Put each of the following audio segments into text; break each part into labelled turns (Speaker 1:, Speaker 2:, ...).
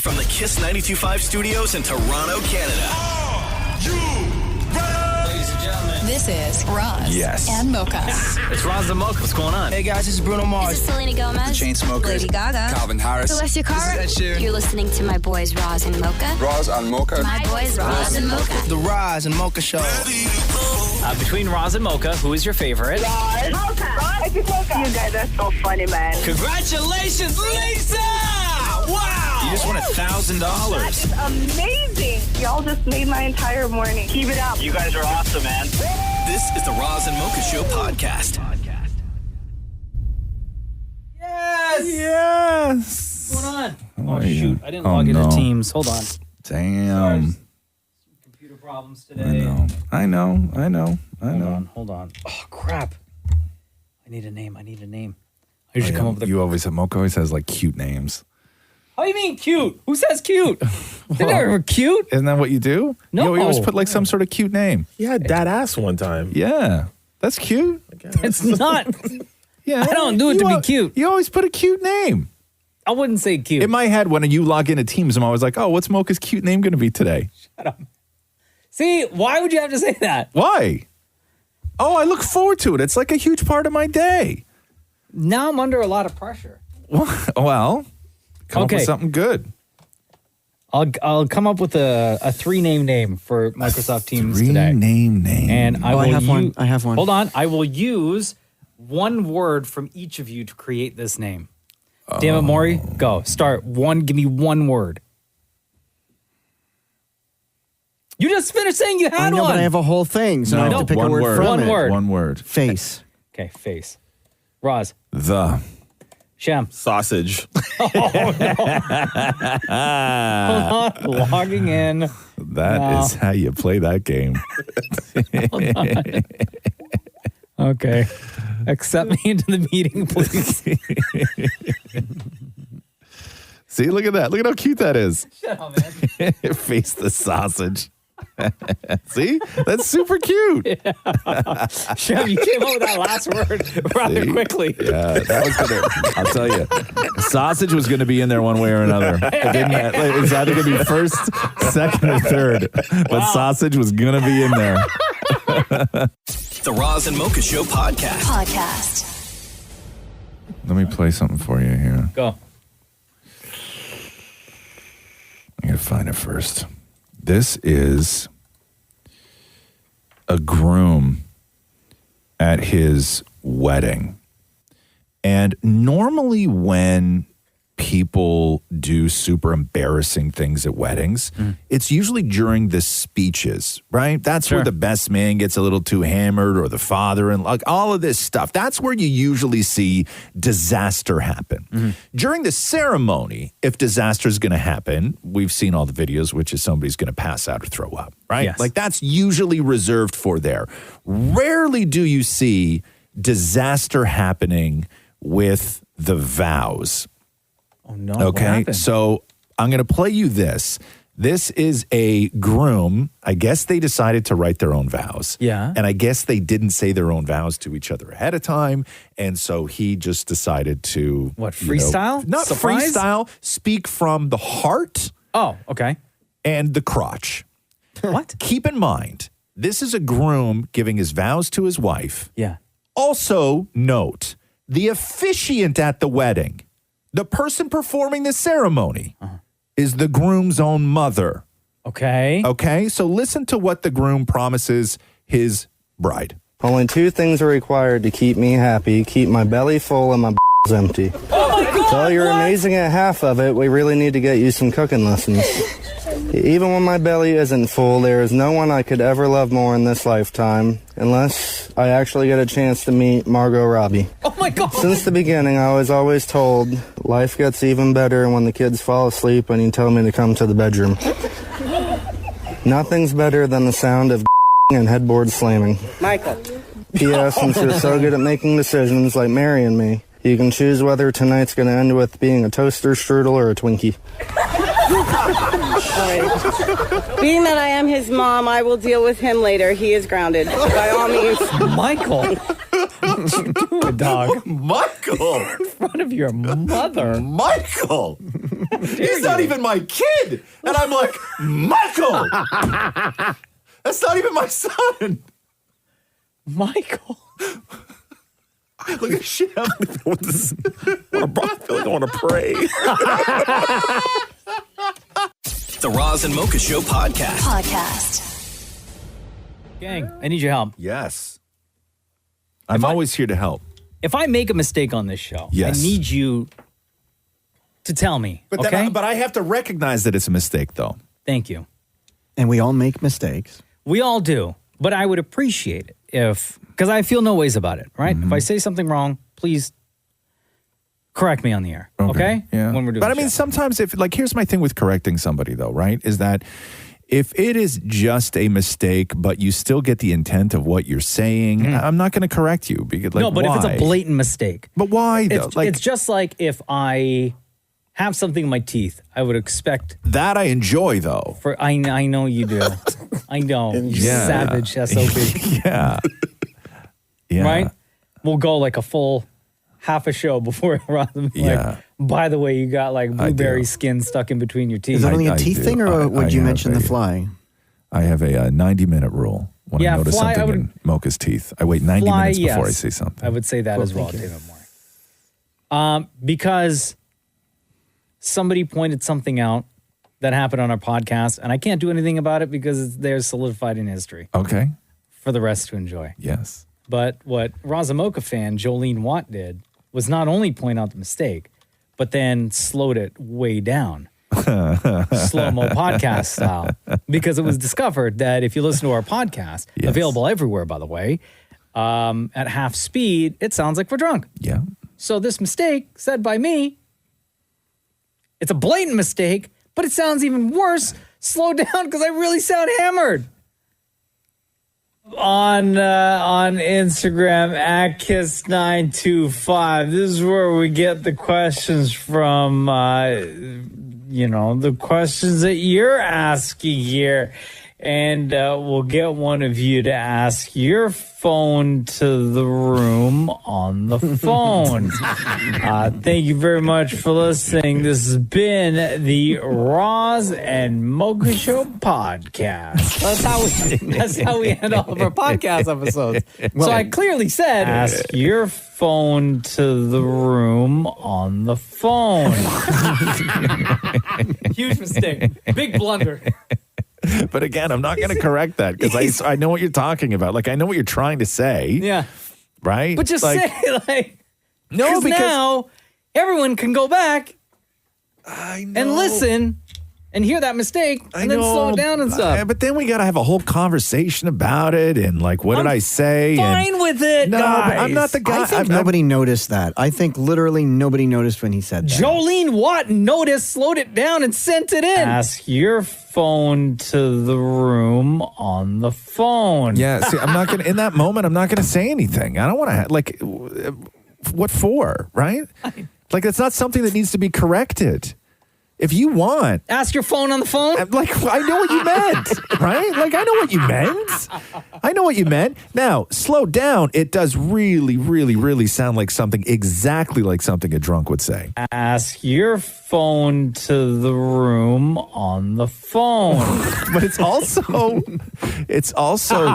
Speaker 1: From the Kiss 92.5 studios in Toronto, Canada.
Speaker 2: Are you ready?
Speaker 3: Ladies and gentlemen,
Speaker 4: this is Roz and Mocha.
Speaker 3: It's Roz and Mocha. What's going on?
Speaker 5: Hey guys, this is Bruno Mars.
Speaker 6: This is Selena Gomez.
Speaker 5: The Chainsmokers.
Speaker 6: Lady Gaga.
Speaker 5: Calvin Harris.
Speaker 6: Alessia Cara.
Speaker 5: This is Ed Sheeran.
Speaker 6: You're listening to my boys Roz and Mocha.
Speaker 7: Roz and Mocha.
Speaker 6: My boys Roz and Mocha.
Speaker 5: The Roz and Mocha Show.
Speaker 3: Between Roz and Mocha, who is your favorite?
Speaker 8: Mocha. Mocha. You guys are so funny, man.
Speaker 3: Congratulations, Lisa! Wow!
Speaker 1: You just won $1,000.
Speaker 8: That is amazing. Y'all just made my entire morning. Keep it up.
Speaker 1: You guys are awesome, man. This is the Roz and Mocha Show podcast.
Speaker 9: Yes.
Speaker 3: What's going on?
Speaker 9: Oh,
Speaker 3: Shoot. I didn't log into Teams. Hold on.
Speaker 9: Damn.
Speaker 3: Computer problems today.
Speaker 9: I know.
Speaker 3: Hold on. Oh, crap. I need a name. I usually come up with a...
Speaker 9: You always have, Mocha always has like cute names.
Speaker 3: How do you mean cute? Who says cute? They're never cute.
Speaker 9: Isn't that what you do?
Speaker 3: No.
Speaker 9: You always put like some sort of cute name.
Speaker 10: You had dad ass one time.
Speaker 9: Yeah. That's cute.
Speaker 3: It's not.
Speaker 9: Yeah.
Speaker 3: I don't do it to be cute.
Speaker 9: You always put a cute name.
Speaker 3: I wouldn't say cute.
Speaker 9: In my head, when you log into Teams, I'm always like, oh, what's Mocha's cute name going to be today?
Speaker 3: Shut up. See, why would you have to say that?
Speaker 9: Why? Oh, I look forward to it. It's like a huge part of my day.
Speaker 3: Now I'm under a lot of pressure.
Speaker 9: Well, come up with something good.
Speaker 3: I'll come up with a 3-name name for Microsoft Teams today.
Speaker 9: 3-name name.
Speaker 3: And I have one.
Speaker 5: I have one.
Speaker 3: Hold on. I will use one word from each of you to create this name. Damn it, Maurie. Go. Start. Give me one word. You just finished saying you had one.
Speaker 5: But I have a whole thing, so I have to pick a word from it.
Speaker 9: One word.
Speaker 5: Face.
Speaker 3: Okay, face. Roz.
Speaker 9: The.
Speaker 3: Shem.
Speaker 10: Sausage.
Speaker 3: Hold on. Logging in.
Speaker 9: That is how you play that game.
Speaker 3: Okay. Accept me into the meeting, please.
Speaker 9: See, look at that. Look at how cute that is.
Speaker 3: Shut up, man.
Speaker 9: Face the sausage. See? That's super cute.
Speaker 3: Yeah. Shem, you came up with that last word rather quickly.
Speaker 9: Yeah, that was going to, I'll tell you, sausage was going to be in there one way or another. It was either going to be first, second, or third, but sausage was going to be in there.
Speaker 1: The Roz and Mocha Show podcast.
Speaker 9: Let me play something for you here.
Speaker 3: Go.
Speaker 9: I gotta find it first. This is a groom at his wedding. And normally when people do super embarrassing things at weddings, it's usually during the speeches, right? That's where the best man gets a little too hammered, or the father, and like all of this stuff. That's where you usually see disaster happen. During the ceremony, if disaster is going to happen, we've seen all the videos, which is somebody's going to pass out or throw up, right?
Speaker 3: Yes.
Speaker 9: Like that's usually reserved for there. Rarely do you see disaster happening with the vows.
Speaker 3: Oh, no.
Speaker 9: Okay, so I'm going to play you this. This is a groom. I guess they decided to write their own vows.
Speaker 3: Yeah.
Speaker 9: And I guess they didn't say their own vows to each other ahead of time. And so he just decided to...
Speaker 3: What, freestyle?
Speaker 9: Not
Speaker 3: Surprise?
Speaker 9: freestyle. Speak from the heart.
Speaker 3: Oh, okay.
Speaker 9: And the crotch.
Speaker 3: What?
Speaker 9: Keep in mind, this is a groom giving his vows to his wife.
Speaker 3: Yeah.
Speaker 9: Also, note, the officiant at the wedding, the person performing the ceremony, is the groom's own mother.
Speaker 3: Okay.
Speaker 9: Okay, so listen to what the groom promises his bride.
Speaker 11: Only 2 things are required to keep me happy. Keep my belly full and my empty.
Speaker 3: Oh my God!
Speaker 11: So you're amazing at half of it. We really need to get you some cooking lessons. Even when my belly isn't full, there is no one I could ever love more in this lifetime, unless I actually get a chance to meet Margot Robbie.
Speaker 3: Oh my God!
Speaker 11: Since the beginning, I was always told life gets even better when the kids fall asleep and you tell me to come to the bedroom. Nothing's better than the sound of and headboard slamming.
Speaker 8: Michael.
Speaker 11: P.S. Since you're so good at making decisions like marrying me, you can choose whether tonight's going to end with being a toaster strudel or a Twinkie.
Speaker 8: Being that I am his mom, I will deal with him later. He is grounded, by all means.
Speaker 3: Michael. Dog.
Speaker 9: Michael!
Speaker 3: In front of your mother.
Speaker 9: Michael! He's not even my kid. And I'm like, Michael! That's not even my son.
Speaker 3: Michael.
Speaker 9: Look at shit.
Speaker 10: I feel like I want to pray.
Speaker 1: The Roz and Mocha Show podcast.
Speaker 3: Gang, I need your help.
Speaker 9: Yes. I'm always here to help.
Speaker 3: If I make a mistake on this show,
Speaker 9: Yes.
Speaker 3: I need you to tell me.
Speaker 9: But
Speaker 3: okay?
Speaker 9: but I have to recognize that it's a mistake, though.
Speaker 3: Thank you.
Speaker 5: And we all make mistakes.
Speaker 3: We all do. But I would appreciate it because I feel no ways about it, right?
Speaker 9: Mm-hmm.
Speaker 3: If I say something wrong, please correct me on the air. Okay?
Speaker 9: Yeah.
Speaker 3: When we're doing
Speaker 9: but I
Speaker 3: the
Speaker 9: mean,
Speaker 3: show.
Speaker 9: sometimes here's my thing with correcting somebody, though, right? Is that if it is just a mistake, but you still get the intent of what you're saying, I'm not going to correct you. Because,
Speaker 3: no, but
Speaker 9: why?
Speaker 3: if it's a blatant mistake.
Speaker 9: But why, though?
Speaker 3: It's just like if I have something in my teeth, I would expect.
Speaker 9: That I enjoy, though.
Speaker 3: I know you do. I know. You
Speaker 9: Yeah.
Speaker 3: savage SOB.
Speaker 9: Yeah. Yeah.
Speaker 3: Right? We'll go like a full half a show before Robin.
Speaker 9: Yeah.
Speaker 3: By the way, you got like blueberry skin stuck in between your teeth.
Speaker 5: Is it only a teeth thing, or would you mention the fly?
Speaker 9: I have a 90-minute rule when I notice
Speaker 3: fly,
Speaker 9: something in Mocha's teeth. I wait 90
Speaker 3: Fly,
Speaker 9: minutes before I
Speaker 3: yes.
Speaker 9: say something.
Speaker 3: I would say that
Speaker 5: Cool,
Speaker 3: as well,
Speaker 5: thank you.
Speaker 3: David Maury. Because somebody pointed something out that happened on our podcast, and I can't do anything about it because they're solidified in history
Speaker 9: Okay.
Speaker 3: for the rest to enjoy.
Speaker 9: Yes.
Speaker 3: But what Razamoka fan Jolene Watt did was not only point out the mistake, but then slowed it way down. Slow-mo podcast style. Because it was discovered that if you listen to our podcast, available everywhere, by the way, at half speed, it sounds like we're drunk.
Speaker 9: Yeah.
Speaker 3: So this mistake, said by me, it's a blatant mistake, but it sounds even worse. Slow down because I really sound hammered. On Instagram at Kiss925. This is where we get the questions from, the questions that you're asking here. And we'll get one of you to ask your phone to the room on the phone. Thank you very much for listening. This has been the Roz and Mocha Show podcast. That's how we end all of our podcast episodes. So I clearly said, ask your phone to the room on the phone. Huge mistake. Big blunder.
Speaker 9: But again, I'm not going to correct that because I know what you're talking about. Like, I know what you're trying to say.
Speaker 3: Yeah.
Speaker 9: Right?
Speaker 3: But just say,
Speaker 9: no, because
Speaker 3: now everyone can go back and listen and hear that mistake and then slow it down and stuff.
Speaker 9: But then we got to have a whole conversation about it and like, what did I say?
Speaker 3: Fine with it,
Speaker 9: no,
Speaker 3: guys.
Speaker 9: but I'm not the guy.
Speaker 5: I think nobody noticed that. I think literally nobody noticed when he said that.
Speaker 3: Jolene Watt noticed, slowed it down, and sent it in. Ask your phone to the room on the phone.
Speaker 9: Yeah, see, I'm not going to, in that moment, I'm not going to say anything. I don't want to, like, what for, right? Like, it's not something that needs to be corrected. If you want.
Speaker 3: Ask your phone on the phone?
Speaker 9: Like, I know what you meant, right? Like, I know what you meant. I know what you meant. Now, slow down. It does really, really, really sound like something, exactly like something a drunk would say.
Speaker 3: Ask your phone to the room on the phone.
Speaker 9: But it's also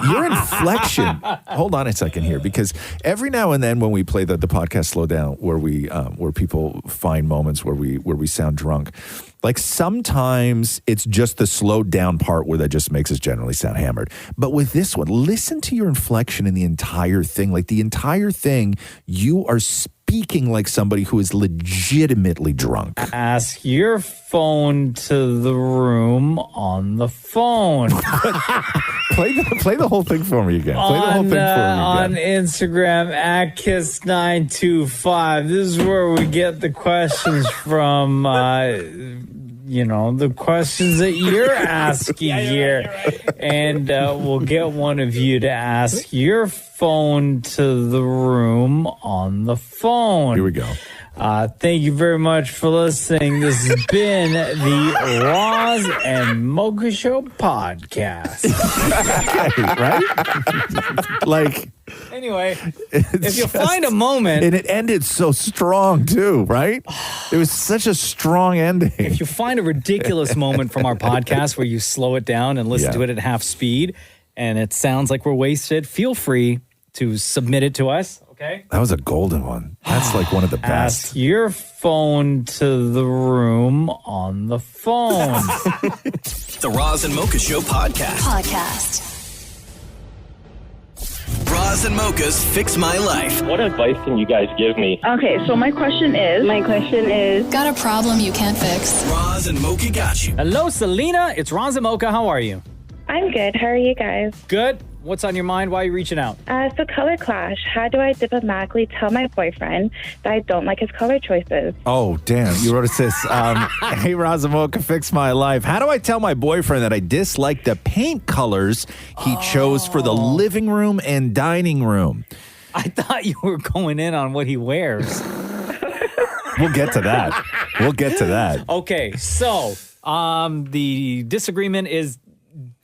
Speaker 9: your inflection. Hold on a second here, because every now and then when we play the podcast Slow Down, where people find moments where we sound drunk, like sometimes it's just the slowed down part where that just makes us generally sound hammered. But with this one, listen to your inflection in the entire thing. Like the entire thing, you are speaking like somebody who is legitimately drunk.
Speaker 3: Ask your phone to the room on the phone.
Speaker 9: Play the whole thing for me again. Play the whole thing for me again.
Speaker 3: On Instagram at Kiss925. This is where we get the questions from, the questions that you're asking here. And we'll get one of you to ask your phone to the room on the phone.
Speaker 9: Here we go.
Speaker 3: Thank you very much for listening. This has been the Roz and Mocha Show podcast.
Speaker 9: Right? Like,
Speaker 3: anyway, if you find a moment.
Speaker 9: And it ended so strong, too, right? It was such a strong ending.
Speaker 3: If you find a ridiculous moment from our podcast where you slow it down and listen to it at half speed and it sounds like we're wasted, feel free to submit it to us. Okay.
Speaker 9: That was a golden one. That's like one of the best.
Speaker 3: Ask your phone to the room on the phone.
Speaker 1: The Roz and Mocha Show podcast. Roz and Mocha's Fix My Life.
Speaker 7: What advice can you guys give me?
Speaker 8: Okay, so my question is...
Speaker 4: Got a problem you can't fix?
Speaker 1: Roz and Mocha got you.
Speaker 3: Hello, Selena. It's Roz and Mocha. How are you?
Speaker 12: I'm good. How are you guys?
Speaker 3: Good. What's on your mind? Why are you reaching out?
Speaker 12: So color clash. How do I diplomatically tell my boyfriend that I don't like his color choices?
Speaker 9: Oh, damn. You wrote us this. Hey, Roz and Mocha, fix my life. How do I tell my boyfriend that I dislike the paint colors he chose for the living room and dining room?
Speaker 3: I thought you were going in on what he wears.
Speaker 9: We'll get to that.
Speaker 3: Okay, so the disagreement is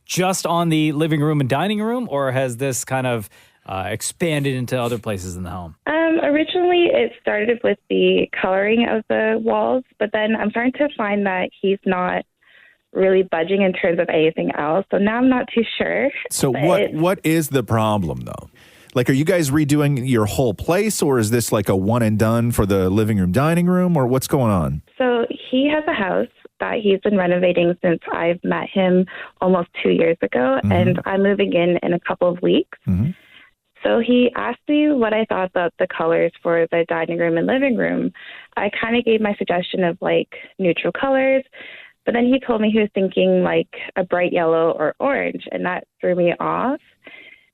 Speaker 3: just on the living room and dining room, or has this kind of expanded into other places in the home?
Speaker 12: Originally, it started with the coloring of the walls, but then I'm starting to find that he's not really budging in terms of anything else. So now I'm not too sure.
Speaker 9: So what is the problem, though? Like, are you guys redoing your whole place, or is this like a one and done for the living room, dining room, or what's going on?
Speaker 12: So he has a house that he's been renovating since I've met him almost 2 years ago, and I'm moving in a couple of weeks. So he asked me what I thought about the colors for the dining room and living room. I kind of gave my suggestion of like neutral colors, but then he told me he was thinking like a bright yellow or orange, and that threw me off.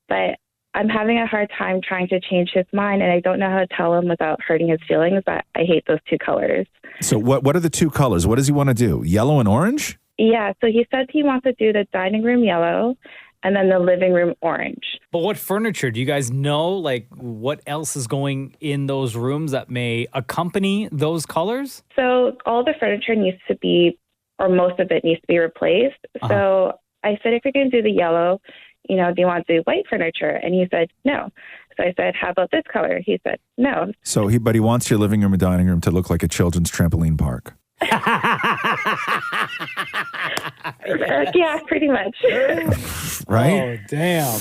Speaker 12: But I'm having a hard time trying to change his mind, and I don't know how to tell him without hurting his feelings that I hate those two colors.
Speaker 9: So what are the two colors? What does he want to do? Yellow and orange?
Speaker 12: Yeah, so he said he wants to do the dining room yellow and then the living room orange.
Speaker 3: But what furniture? Do you guys know, like, what else is going in those rooms that may accompany those colors?
Speaker 12: So all the furniture needs to be, or most of it needs to be replaced. So I said, if you're going to do the yellow, do you want to do white furniture? And he said, no. So I said, how about this color? He said, no.
Speaker 9: So he wants your living room and dining room to look like a children's trampoline park.
Speaker 12: Yeah, pretty much.
Speaker 9: Right?
Speaker 3: Oh, damn.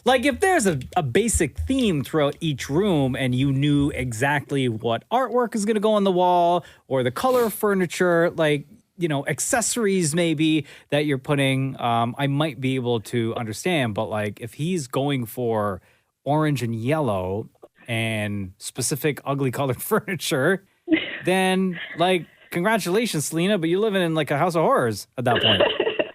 Speaker 3: Like, if there's a basic theme throughout each room and you knew exactly what artwork is going to go on the wall or the color of furniture, like, accessories maybe that you're putting, I might be able to understand. But, like, if he's going for orange and yellow and specific ugly colored furniture, then, like, congratulations, Selena, but you're living in like a house of horrors at that point.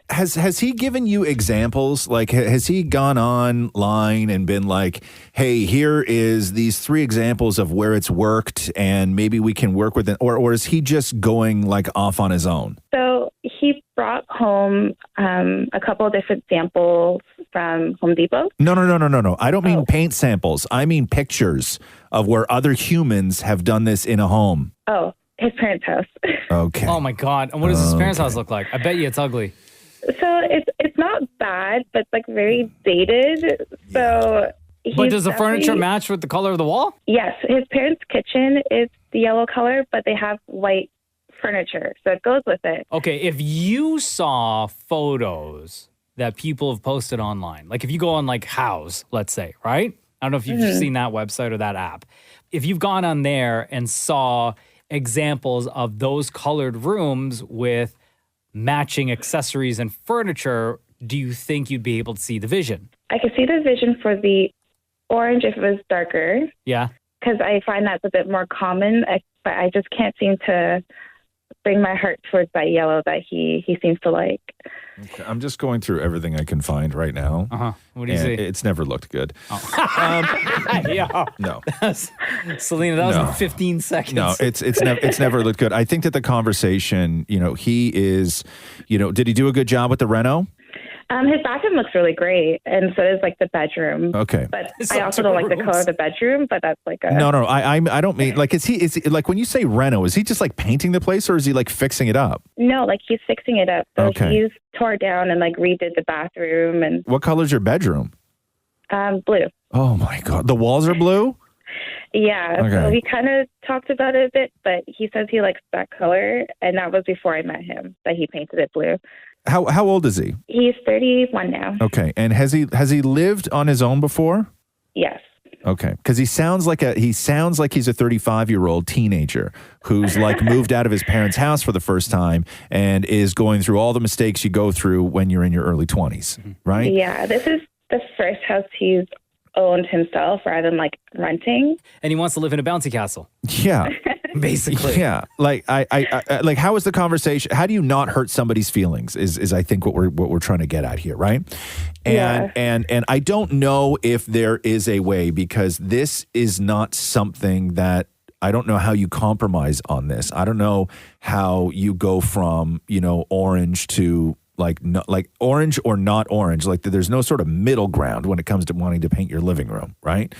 Speaker 9: Has he given you examples? Like, has he gone online and been like, hey, here is these 3 examples of where it's worked and maybe we can work with it? Or is he just going like off on his own?
Speaker 12: So he brought home a couple of different samples from Home Depot.
Speaker 9: No. I don't mean paint samples. I mean pictures of where other humans have done this in a home.
Speaker 12: Oh, his parents' house.
Speaker 9: Okay.
Speaker 3: Oh, my God. And what does his parents' house look like? I bet you it's ugly.
Speaker 12: So it's not bad, but it's like very dated. So,
Speaker 3: but does the furniture match with the color of the wall?
Speaker 12: Yes, his parents' kitchen is the yellow color, but they have white furniture, so it goes with it.
Speaker 3: Okay, if you saw photos that people have posted online, like if you go on like House, let's say, right? I don't know if you've seen that website or that app. If you've gone on there and saw examples of those colored rooms with matching accessories and furniture, do you think you'd be able to see the vision?
Speaker 12: I could see the vision for the orange if it was darker.
Speaker 3: Yeah.
Speaker 12: Because I find that's a bit more common, but I just can't seem to bring my heart towards that yellow that he seems to like.
Speaker 9: Okay, I'm just going through everything I can find right now.
Speaker 3: What do you see?
Speaker 9: It's never looked good.
Speaker 3: Yeah.
Speaker 9: No.
Speaker 3: Selena, that was in 15 seconds.
Speaker 9: No, it's never looked good. I think that the conversation, he is, did he do a good job with the reno?
Speaker 12: His bathroom looks really great, and so does like the bedroom.
Speaker 9: Okay.
Speaker 12: But I also don't like the color of the bedroom, but that's like a...
Speaker 9: No, I don't mean, like, is he like, when you say reno, is he just like painting the place, or is he like fixing it up?
Speaker 12: No, like he's fixing it up. So
Speaker 9: Okay.
Speaker 12: he's tore it down and like redid the bathroom and
Speaker 9: What color's your bedroom?
Speaker 12: blue.
Speaker 9: Oh my God. The walls are blue?
Speaker 12: Yeah,
Speaker 9: Okay.
Speaker 12: so we kind of talked about it a bit, but he says he likes that color, and that was before I met him, that he painted it blue.
Speaker 9: How old is he?
Speaker 12: He's 31 now.
Speaker 9: Okay. And has he lived on his own before?
Speaker 12: Yes.
Speaker 9: Okay, because he sounds like he's a 35-year-old teenager who's like moved out of his parents' house for the first time and is going through all the mistakes you go through when you're in your early 20s, right?
Speaker 12: Yeah, this is the first house he's owned himself rather than like renting.
Speaker 13: And he wants to live in a bouncy castle.
Speaker 9: Yeah.
Speaker 13: Basically.
Speaker 9: Yeah. Like I like, how is the conversation? How do you not hurt somebody's feelings is I think what we're trying to get at here, right? And and I don't know if there is a way, because this is not something that I don't know how you compromise on this. I don't know how you go from, orange to like orange or not orange. Like there's no sort of middle ground when it comes to wanting to paint your living room, right?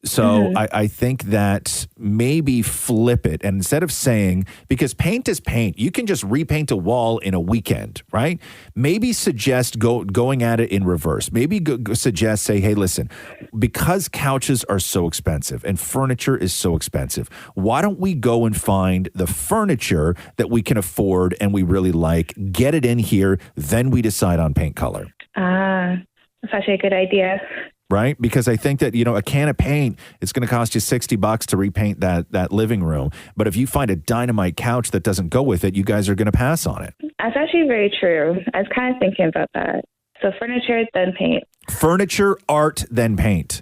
Speaker 9: So I think that maybe flip it, and instead of saying, because paint is paint, you can just repaint a wall in a weekend, right? Maybe suggest going at it in reverse. Maybe suggest, say, hey, listen, because couches are so expensive and furniture is so expensive, why don't we go and find the furniture that we can afford and we really like, get it in here, then we decide on paint color.
Speaker 12: That's actually a good idea.
Speaker 9: Right? Because I think that, a can of paint, it's going to cost you $60 to repaint that living room. But if you find a dynamite couch that doesn't go with it, you guys are going to pass on it.
Speaker 12: That's actually very true. I was kind of thinking about that. So furniture, then paint.
Speaker 9: Furniture, art, then paint.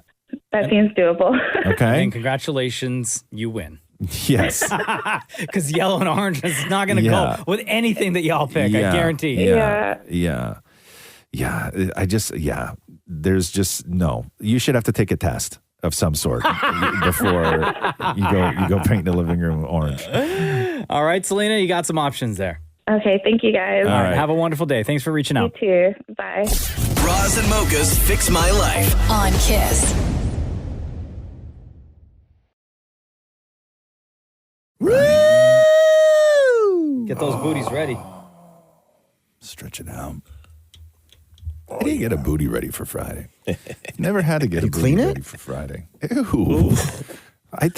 Speaker 12: That seems doable.
Speaker 9: Okay.
Speaker 13: And congratulations, you win.
Speaker 9: Yes.
Speaker 13: Because yellow and orange is not going to go with anything that y'all pick, I guarantee.
Speaker 9: Yeah. There's just no. You should have to take a test of some sort before you go paint the living room orange.
Speaker 13: All right, Selena, you got some options there.
Speaker 12: Okay, thank you guys.
Speaker 13: All right, have a wonderful day. Thanks for reaching out.
Speaker 12: You too. Bye.
Speaker 1: Roz and Mocha's Fix My Life.
Speaker 4: On Kiss.
Speaker 13: Get those booties ready.
Speaker 9: Stretch it out. How do you get a booty ready for Friday? Never had to get a booty ready for Friday. Ew.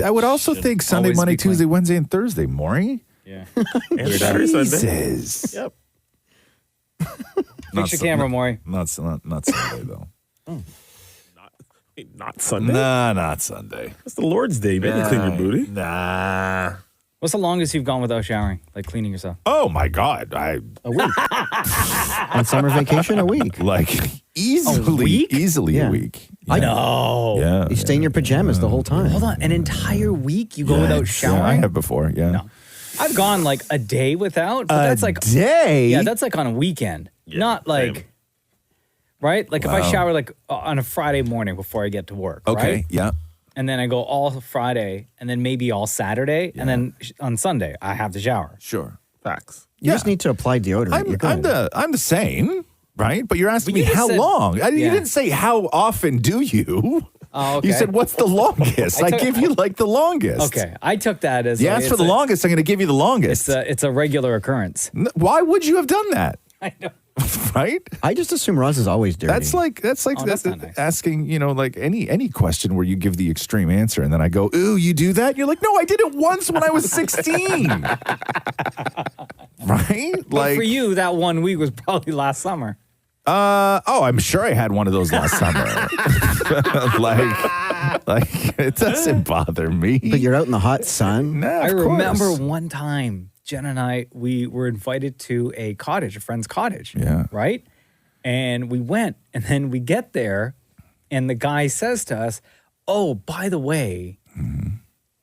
Speaker 9: I would also think Sunday,
Speaker 13: Always
Speaker 9: Monday,
Speaker 13: be clean.
Speaker 9: Tuesday, Wednesday, and Thursday, Maury.
Speaker 13: Yeah.
Speaker 9: Jesus.
Speaker 10: Yep.
Speaker 13: Fix your camera, Maury.
Speaker 9: Not Sunday, though.
Speaker 10: Not Sunday?
Speaker 9: Nah, not Sunday.
Speaker 10: It's the Lord's Day. Maybe clean your booty.
Speaker 9: Nah.
Speaker 13: What's the longest you've gone without showering? Like cleaning yourself?
Speaker 9: Oh, my God.
Speaker 5: A week. On summer vacation, a week.
Speaker 9: Like, easily
Speaker 5: Yeah.
Speaker 9: a week.
Speaker 13: I know.
Speaker 9: Yeah.
Speaker 5: You stay in your pajamas the whole time.
Speaker 13: Hold on. An entire week you go without showering?
Speaker 9: Yeah, I have before, yeah.
Speaker 13: No. I've gone like a day without, but that's like
Speaker 9: day?
Speaker 13: Yeah, that's like on a weekend. Not like
Speaker 10: same.
Speaker 13: right? Like if I
Speaker 9: Wow.
Speaker 13: shower like on a Friday morning before I get to work,
Speaker 9: Okay,
Speaker 13: right?
Speaker 9: yeah.
Speaker 13: And then I go all Friday and then maybe all Saturday and then on Sunday I have to shower.
Speaker 9: Sure.
Speaker 10: Facts.
Speaker 5: You just need to apply deodorant. You're good.
Speaker 9: I'm the same, right? But you're asking
Speaker 13: But
Speaker 9: me
Speaker 13: you
Speaker 9: how
Speaker 13: said-
Speaker 9: long. You
Speaker 13: Yeah.
Speaker 9: didn't say how often do you.
Speaker 13: Oh, okay.
Speaker 9: You said what's the longest? I
Speaker 13: took-
Speaker 9: give you like the longest.
Speaker 13: Okay. I took that as
Speaker 9: You
Speaker 13: like,
Speaker 9: asked for
Speaker 13: it's
Speaker 9: the
Speaker 13: a-
Speaker 9: longest, I'm going to give you the longest.
Speaker 13: It's a regular occurrence.
Speaker 9: Why would you have done that?
Speaker 13: I know.
Speaker 9: Right?
Speaker 5: I just assume Roz is always dirty.
Speaker 9: That's like
Speaker 13: Oh, that's not nice.
Speaker 9: asking, like any question where you give the extreme answer and then I go, "Ooh, you do that?" You're like, "No, I did it once when I was 16." Right?
Speaker 13: But for you, that 1 week was probably last summer.
Speaker 9: I'm sure I had one of those last summer. like it doesn't bother me.
Speaker 5: But you're out in the hot sun.
Speaker 9: No,
Speaker 13: I
Speaker 9: of
Speaker 13: remember
Speaker 9: course.
Speaker 13: one time, Jen and I, we were invited to a cottage, a friend's cottage.
Speaker 9: Yeah.
Speaker 13: Right? And we went, and then we get there, and the guy says to us, "Oh, by the way,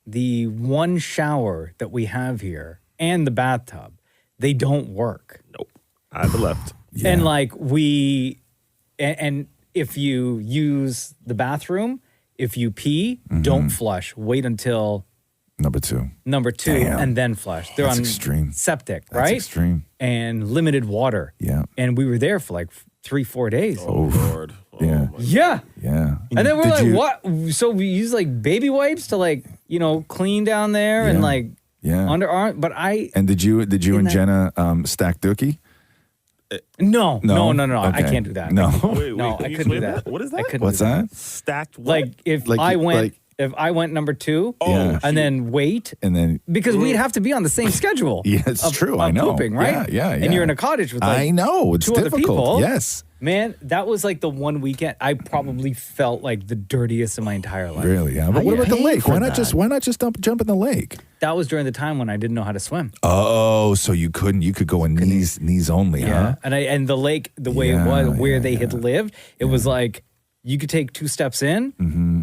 Speaker 13: the one shower that we have here and the bathtub, they don't work."
Speaker 10: Nope. I have left.
Speaker 9: Yeah.
Speaker 13: And like and if you use the bathroom, if you pee, don't flush. Wait until
Speaker 9: Number two. Damn.
Speaker 13: and then flush. They're
Speaker 9: That's
Speaker 13: on
Speaker 9: extreme.
Speaker 13: septic,
Speaker 9: That's
Speaker 13: right?
Speaker 9: extreme.
Speaker 13: And limited water.
Speaker 9: Yeah.
Speaker 13: And we were there for like 3-4 days.
Speaker 10: Oh, Lord.
Speaker 9: Yeah.
Speaker 13: Yeah.
Speaker 9: Yeah.
Speaker 13: And then we're
Speaker 9: Did
Speaker 13: like,
Speaker 9: you-
Speaker 13: what? So we use like baby wipes to like, clean down there and like underarm. But
Speaker 9: And did you and
Speaker 13: that-
Speaker 9: Jenna stack dookie?
Speaker 13: No. I
Speaker 9: Okay.
Speaker 13: can't do that.
Speaker 9: No.
Speaker 13: No, I couldn't do that.
Speaker 10: What is
Speaker 13: I
Speaker 10: that?
Speaker 13: couldn't
Speaker 9: What's
Speaker 13: do
Speaker 9: that?
Speaker 10: Stacked what?
Speaker 13: Like if
Speaker 9: Like
Speaker 13: I
Speaker 9: you-
Speaker 13: went
Speaker 9: like-
Speaker 13: if I went number 2
Speaker 9: Yeah.
Speaker 13: and then wait
Speaker 9: And then
Speaker 13: because we'd have to be on the same schedule.
Speaker 9: Yeah, it's true. I
Speaker 13: of
Speaker 9: know.
Speaker 13: Pooping, right?
Speaker 9: Yeah.
Speaker 13: And you're in a cottage with like
Speaker 9: I know. It's
Speaker 13: 2 other
Speaker 9: difficult.
Speaker 13: people.
Speaker 9: Yes.
Speaker 13: Man, that was like the one weekend I probably felt like the dirtiest in my entire life.
Speaker 9: Really? Yeah. But what about the lake? Why not just jump in the lake?
Speaker 13: That was during the time when I didn't know how to swim.
Speaker 9: Oh, so you couldn't? You could go in knees only, huh?
Speaker 13: And the lake, the way it was, where they had lived, it was like you could take 2 steps in,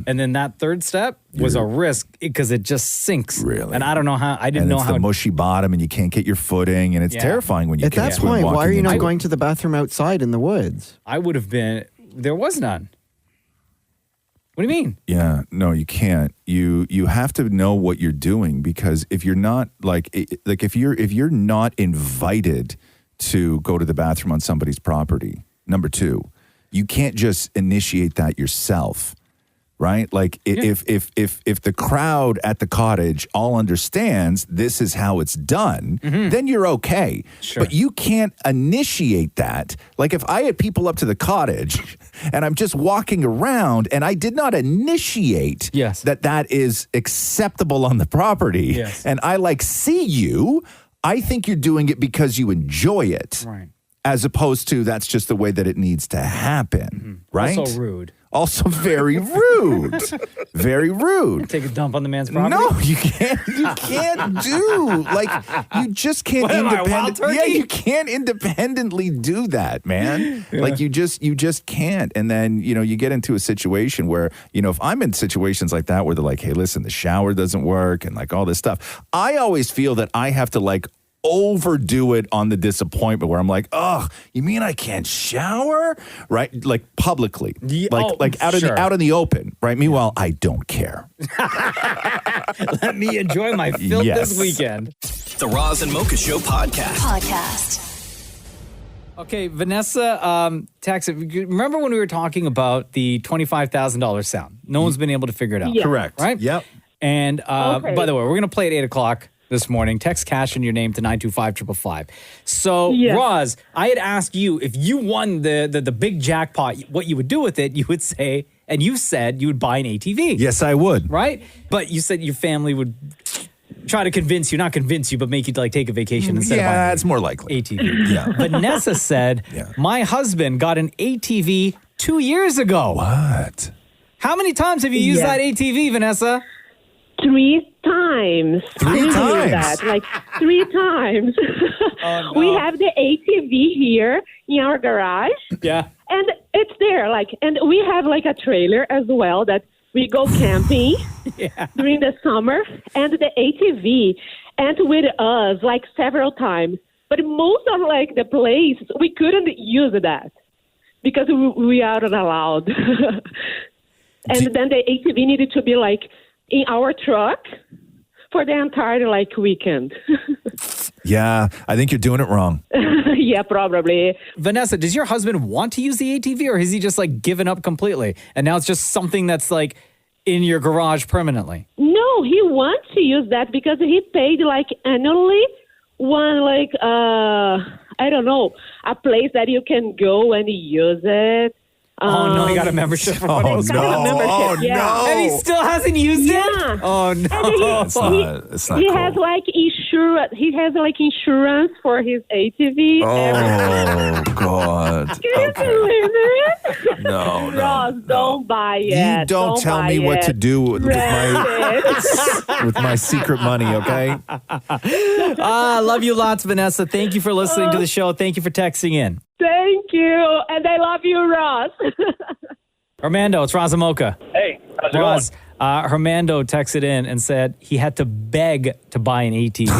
Speaker 13: and then that third step was a risk because it just sinks. Really? And I don't know how. I didn't
Speaker 9: And
Speaker 13: know
Speaker 9: it's
Speaker 13: how.
Speaker 9: the mushy bottom, and you can't get your footing, and it's
Speaker 13: Yeah.
Speaker 9: terrifying when you
Speaker 5: At
Speaker 9: can't
Speaker 5: that
Speaker 9: swim
Speaker 5: point, why
Speaker 9: walking
Speaker 5: are you
Speaker 9: into
Speaker 5: not
Speaker 9: it.
Speaker 5: going to the bathroom outside in the woods?
Speaker 13: I would have been. There was none. What do you mean?
Speaker 9: Yeah, no, you can't. You have to know what you're doing because if you're not if you're not invited to go to the bathroom on somebody's property, number 2, you can't just initiate that yourself. Right? Like if the crowd at the cottage all understands this is how it's done, then you're okay. Sure. But you can't initiate that. Like if I had people up to the cottage and I'm just walking around and I did not initiate that is acceptable on the property and I see you, I think you're doing it because you enjoy it.
Speaker 13: Right.
Speaker 9: As opposed to that's just the way that it needs to happen. Right?
Speaker 13: Also rude.
Speaker 9: Also very rude. Very rude.
Speaker 13: Take a dump on the man's property.
Speaker 9: No, you can't. You can't do you just can't
Speaker 13: What am I, wild turkey?
Speaker 9: Yeah, you can't independently do that, man.
Speaker 13: Yeah.
Speaker 9: Like you just can't. And then you get into a situation where if I'm in situations like that where they're like, hey, listen, the shower doesn't work and like all this stuff. I always feel that I have to overdo it on the disappointment where I'm like, oh, you mean I can't shower? Right? Like publicly. Out in the open. Right? Meanwhile, I don't care.
Speaker 13: Let me enjoy my filth this weekend.
Speaker 1: The Roz and Mocha Show podcast.
Speaker 13: Okay, Vanessa texted. Remember when we were talking about the $25,000 sound? No one's been able to figure it out.
Speaker 9: Yeah. Correct.
Speaker 13: Right?
Speaker 9: Yep.
Speaker 13: And by the way, we're going to play at 8 o'clock this morning. Text cash in your name to 925-555. So, Roz, I had asked you if you won the big jackpot, what you would do with it. You would say, and you said you would buy an ATV.
Speaker 9: Yes, I would.
Speaker 13: Right? But you said your family would try to convince you, not convince you, but make you take a vacation instead of buying
Speaker 9: Yeah, it's more likely.
Speaker 13: ATV.
Speaker 9: Yeah.
Speaker 13: Vanessa said, my husband got an ATV 2 years ago.
Speaker 9: What?
Speaker 13: How many times have you used that ATV, Vanessa?
Speaker 14: 3 times.
Speaker 9: 3 times?
Speaker 14: That, 3 times.
Speaker 13: Oh, no.
Speaker 14: We have the ATV here in our garage.
Speaker 13: Yeah.
Speaker 14: And it's there, and we have a trailer as well that we go camping during the summer, and the ATV, and with us several times. But most of the place, we couldn't use that because we aren't allowed. And then the ATV needed to be in our truck for the entire weekend.
Speaker 9: Yeah, I think you're doing it wrong.
Speaker 14: Yeah, probably.
Speaker 13: Vanessa, does your husband want to use the ATV or has he just given up completely? And now it's just something that's in your garage permanently?
Speaker 14: No, he wants to use that because he paid annually one I don't know, a place that you can go and use it.
Speaker 13: Oh, no, he got a membership.
Speaker 9: Oh, no. Oh, no.
Speaker 13: And he still hasn't used it? Oh, no.
Speaker 9: It's not
Speaker 14: He
Speaker 9: cool.
Speaker 14: has insurance. He has insurance for his ATV.
Speaker 9: Oh, God.
Speaker 14: Can you believe it?
Speaker 9: No,
Speaker 14: Ross, don't buy it.
Speaker 9: You don't tell me what to do with my secret money, okay?
Speaker 13: Love you lots, Vanessa. Thank you for listening to the show. Thank you for texting in.
Speaker 14: Thank you. And I love you, Ross.
Speaker 13: Armando, it's Roz and Mocha.
Speaker 7: Hey, how's it
Speaker 13: Roz, Armando texted in and said he had to beg to buy an ATV.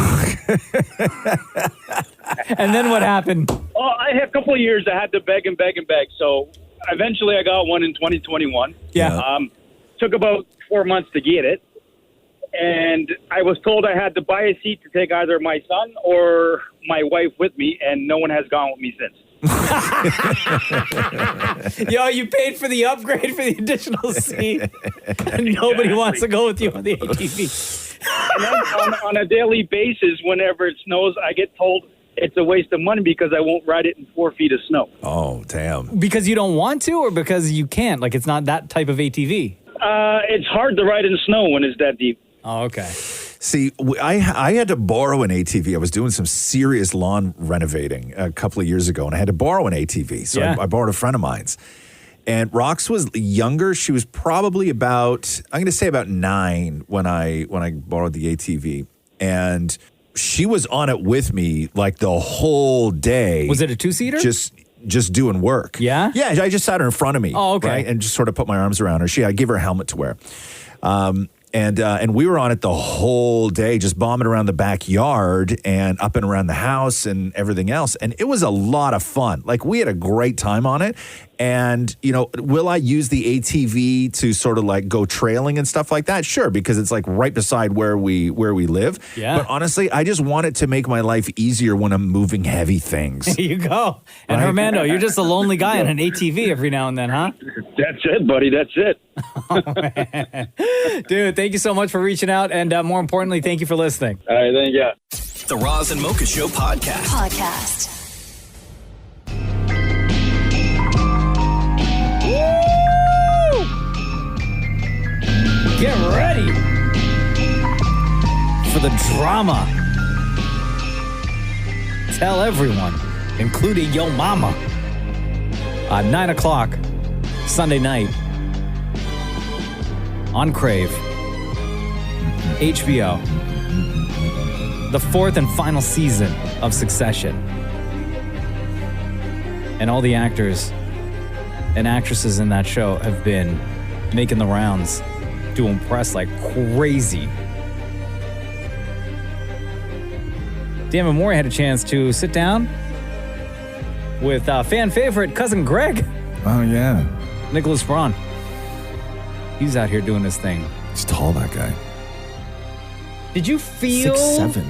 Speaker 13: And then what happened?
Speaker 15: Oh, I had a couple of years I had to beg and beg and beg. So eventually I got one in 2021.
Speaker 13: Yeah.
Speaker 15: Took about 4 months to get it. And I was told I had to buy a seat to take either my son or my wife with me, and no one has gone with me since.
Speaker 13: Yo, you paid for the upgrade for the additional seat. Nobody wants to go with you on the ATV.
Speaker 15: And then on a daily basis, whenever it snows, I get told it's a waste of money because I won't ride it in 4 feet of snow.
Speaker 9: Oh, damn.
Speaker 13: Because you don't want to, or because you can't? Like, it's not that type of ATV?
Speaker 15: It's hard to ride in snow when it's that deep.
Speaker 13: Oh, okay.
Speaker 9: See, I had to borrow an ATV. I was doing some serious lawn renovating a couple of years ago, and I had to borrow an ATV. So I borrowed a friend of mine's. And Rox was younger. She was probably about 9 when I borrowed the ATV. And she was on it with me like the whole day.
Speaker 13: Was it a 2-seater?
Speaker 9: Just doing work.
Speaker 13: Yeah?
Speaker 9: Yeah, I just sat her in front of me.
Speaker 13: Oh, okay.
Speaker 9: Right? And just sort of put my arms around her. I gave her a helmet to wear. And we were on it the whole day, just bombing around the backyard and up and around the house and everything else. And it was a lot of fun. Like, we had a great time on it. And, you know, will I use the ATV to sort of like go trailing and stuff like that? Sure, because it's like right beside where we live.
Speaker 13: Yeah.
Speaker 9: But honestly, I just want it to make my life easier when I'm moving heavy things.
Speaker 13: There you go. And Armando, you're just a lonely guy on an ATV every now and then, huh?
Speaker 15: That's it, buddy. That's it.
Speaker 13: Oh, man. Dude, thank you so much for reaching out. And more importantly, thank you for listening.
Speaker 15: All right, thank you.
Speaker 1: The Roz and Mocha Show podcast.
Speaker 13: Get ready for the drama. Tell everyone, including your mama. 9 o'clock, Sunday night, on Crave, HBO, the 4th and final season of Succession. And all the actors and actresses in that show have been making the rounds to impress like crazy. Dan and Maurie had a chance to sit down with fan favorite cousin Greg.
Speaker 9: Oh, yeah.
Speaker 13: Nicholas Braun. He's out here doing his thing.
Speaker 9: He's tall, that guy.
Speaker 13: Did you feel
Speaker 5: 6'7".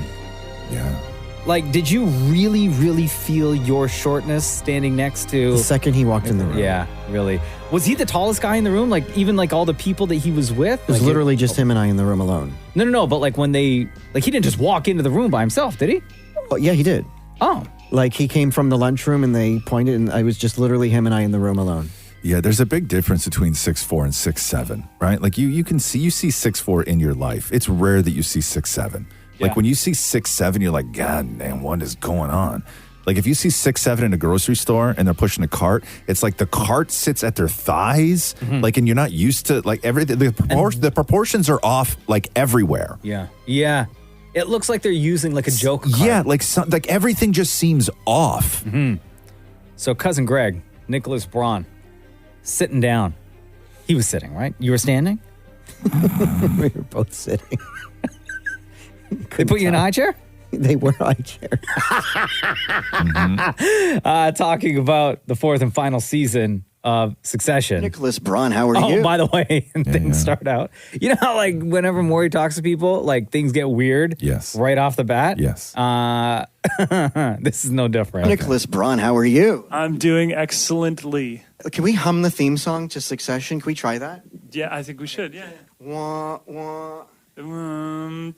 Speaker 9: Yeah.
Speaker 13: Like, did you really, really feel your shortness standing next to...
Speaker 5: The second he walked in the room.
Speaker 13: Yeah, really. Was he the tallest guy in the room? Like, even like all the people that he was with?
Speaker 5: It was literally just him and I in the room alone.
Speaker 13: No. But like when they... Like, he didn't just walk into the room by himself, did he?
Speaker 5: Oh, yeah, he did.
Speaker 13: Oh.
Speaker 5: Like, he came from the lunchroom and they pointed, and I was just literally him and I in the room alone.
Speaker 9: Yeah, there's a big difference between 6'4" and 6'7", right? Like, you see 6'4" in your life. It's rare that you see 6'7". Like, when you see 6'7", you're like, God damn, what is going on? Like, if you see 6'7" in a grocery store and they're pushing a cart, it's like the cart sits at their thighs, like, and you're not used to, like, everything. The proportions are off, like, everywhere.
Speaker 13: Yeah. Yeah. It looks like they're using, like, a joke cart.
Speaker 9: Yeah, like everything just seems off.
Speaker 13: Mm-hmm. So, cousin Greg, Nicholas Braun, sitting down. He was sitting, right? You were standing?
Speaker 5: We were both sitting.
Speaker 13: They put you in a high chair?
Speaker 5: They were high chair.
Speaker 13: Talking about the 4th and final season of Succession.
Speaker 5: Nicholas Braun, how are you?
Speaker 13: Oh, by the way, things start out. You know how, like, whenever Maurie talks to people, like, things get weird?
Speaker 9: Yes.
Speaker 13: Right off the bat?
Speaker 9: Yes.
Speaker 13: This is no different.
Speaker 5: Nicholas Braun, how are you?
Speaker 16: I'm doing excellently.
Speaker 5: Can we hum the theme song to Succession? Can we try that?
Speaker 16: Yeah, I think we should. Yeah.
Speaker 5: Wah, wah.
Speaker 16: Ding.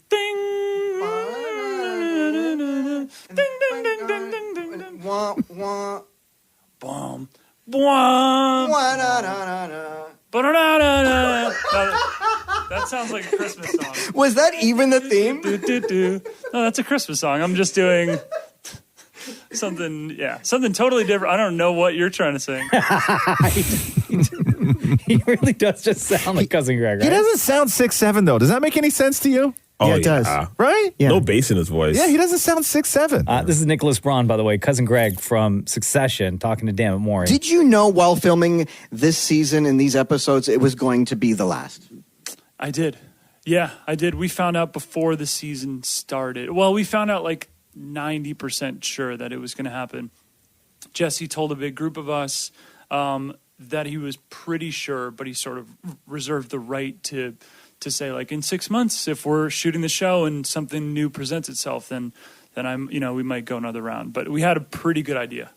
Speaker 16: Ding, ding, ding, ding, ding, ding.
Speaker 5: Wah, wah.
Speaker 16: Bom. Bom. Ba-da-da-da-da. That sounds like a Christmas song.
Speaker 5: Was that even the theme?
Speaker 16: No, that's a Christmas song. I'm just doing something totally different. I don't know what you're trying to sing.
Speaker 13: He really does just sound like cousin Greg, right?
Speaker 9: He doesn't sound 6'7", though. Does that make any sense to you?
Speaker 5: Yeah, it does.
Speaker 9: Right?
Speaker 5: Yeah.
Speaker 10: No bass in his voice.
Speaker 9: Yeah, he doesn't sound 6'7".
Speaker 13: This is Nicholas Braun, by the way, cousin Greg from Succession, talking to Dan and Maurie.
Speaker 5: Did you know while filming this season and these episodes, it was going to be the last?
Speaker 16: I did. Yeah, I did. We found out before the season started. Well, we found out like 90% sure that it was going to happen. Jesse told a big group of us that he was pretty sure, but he sort of reserved the right to say, like, in 6 months, if we're shooting the show and something new presents itself, then we might go another round. But we had a pretty good idea.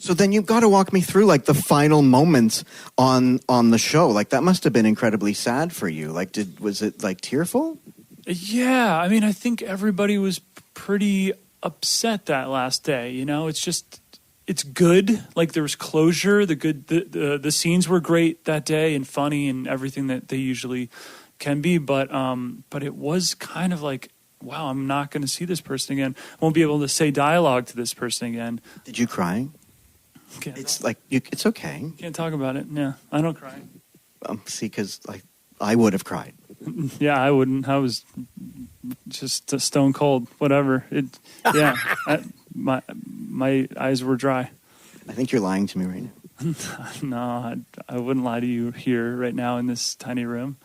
Speaker 5: So then you've got to walk me through like the final moments on the show. Like that must have been incredibly sad for you. Like was it like tearful?
Speaker 16: Yeah, I mean, I think everybody was pretty upset that last day. You know, it's good. Like there was closure. The scenes were great that day and funny and everything that they usually can be. But it was kind of like, wow, I'm not going to see this person again. I won't be able to say dialogue to this person again.
Speaker 5: Did you cry? It's like it's okay.
Speaker 16: Can't talk about it. Yeah, I don't cry.
Speaker 5: See, because like I would have cried.
Speaker 16: Yeah, I wouldn't. I was just stone cold. Whatever. My eyes were dry.
Speaker 5: I think you're lying to me right now.
Speaker 16: No, I wouldn't lie to you here right now in this tiny room.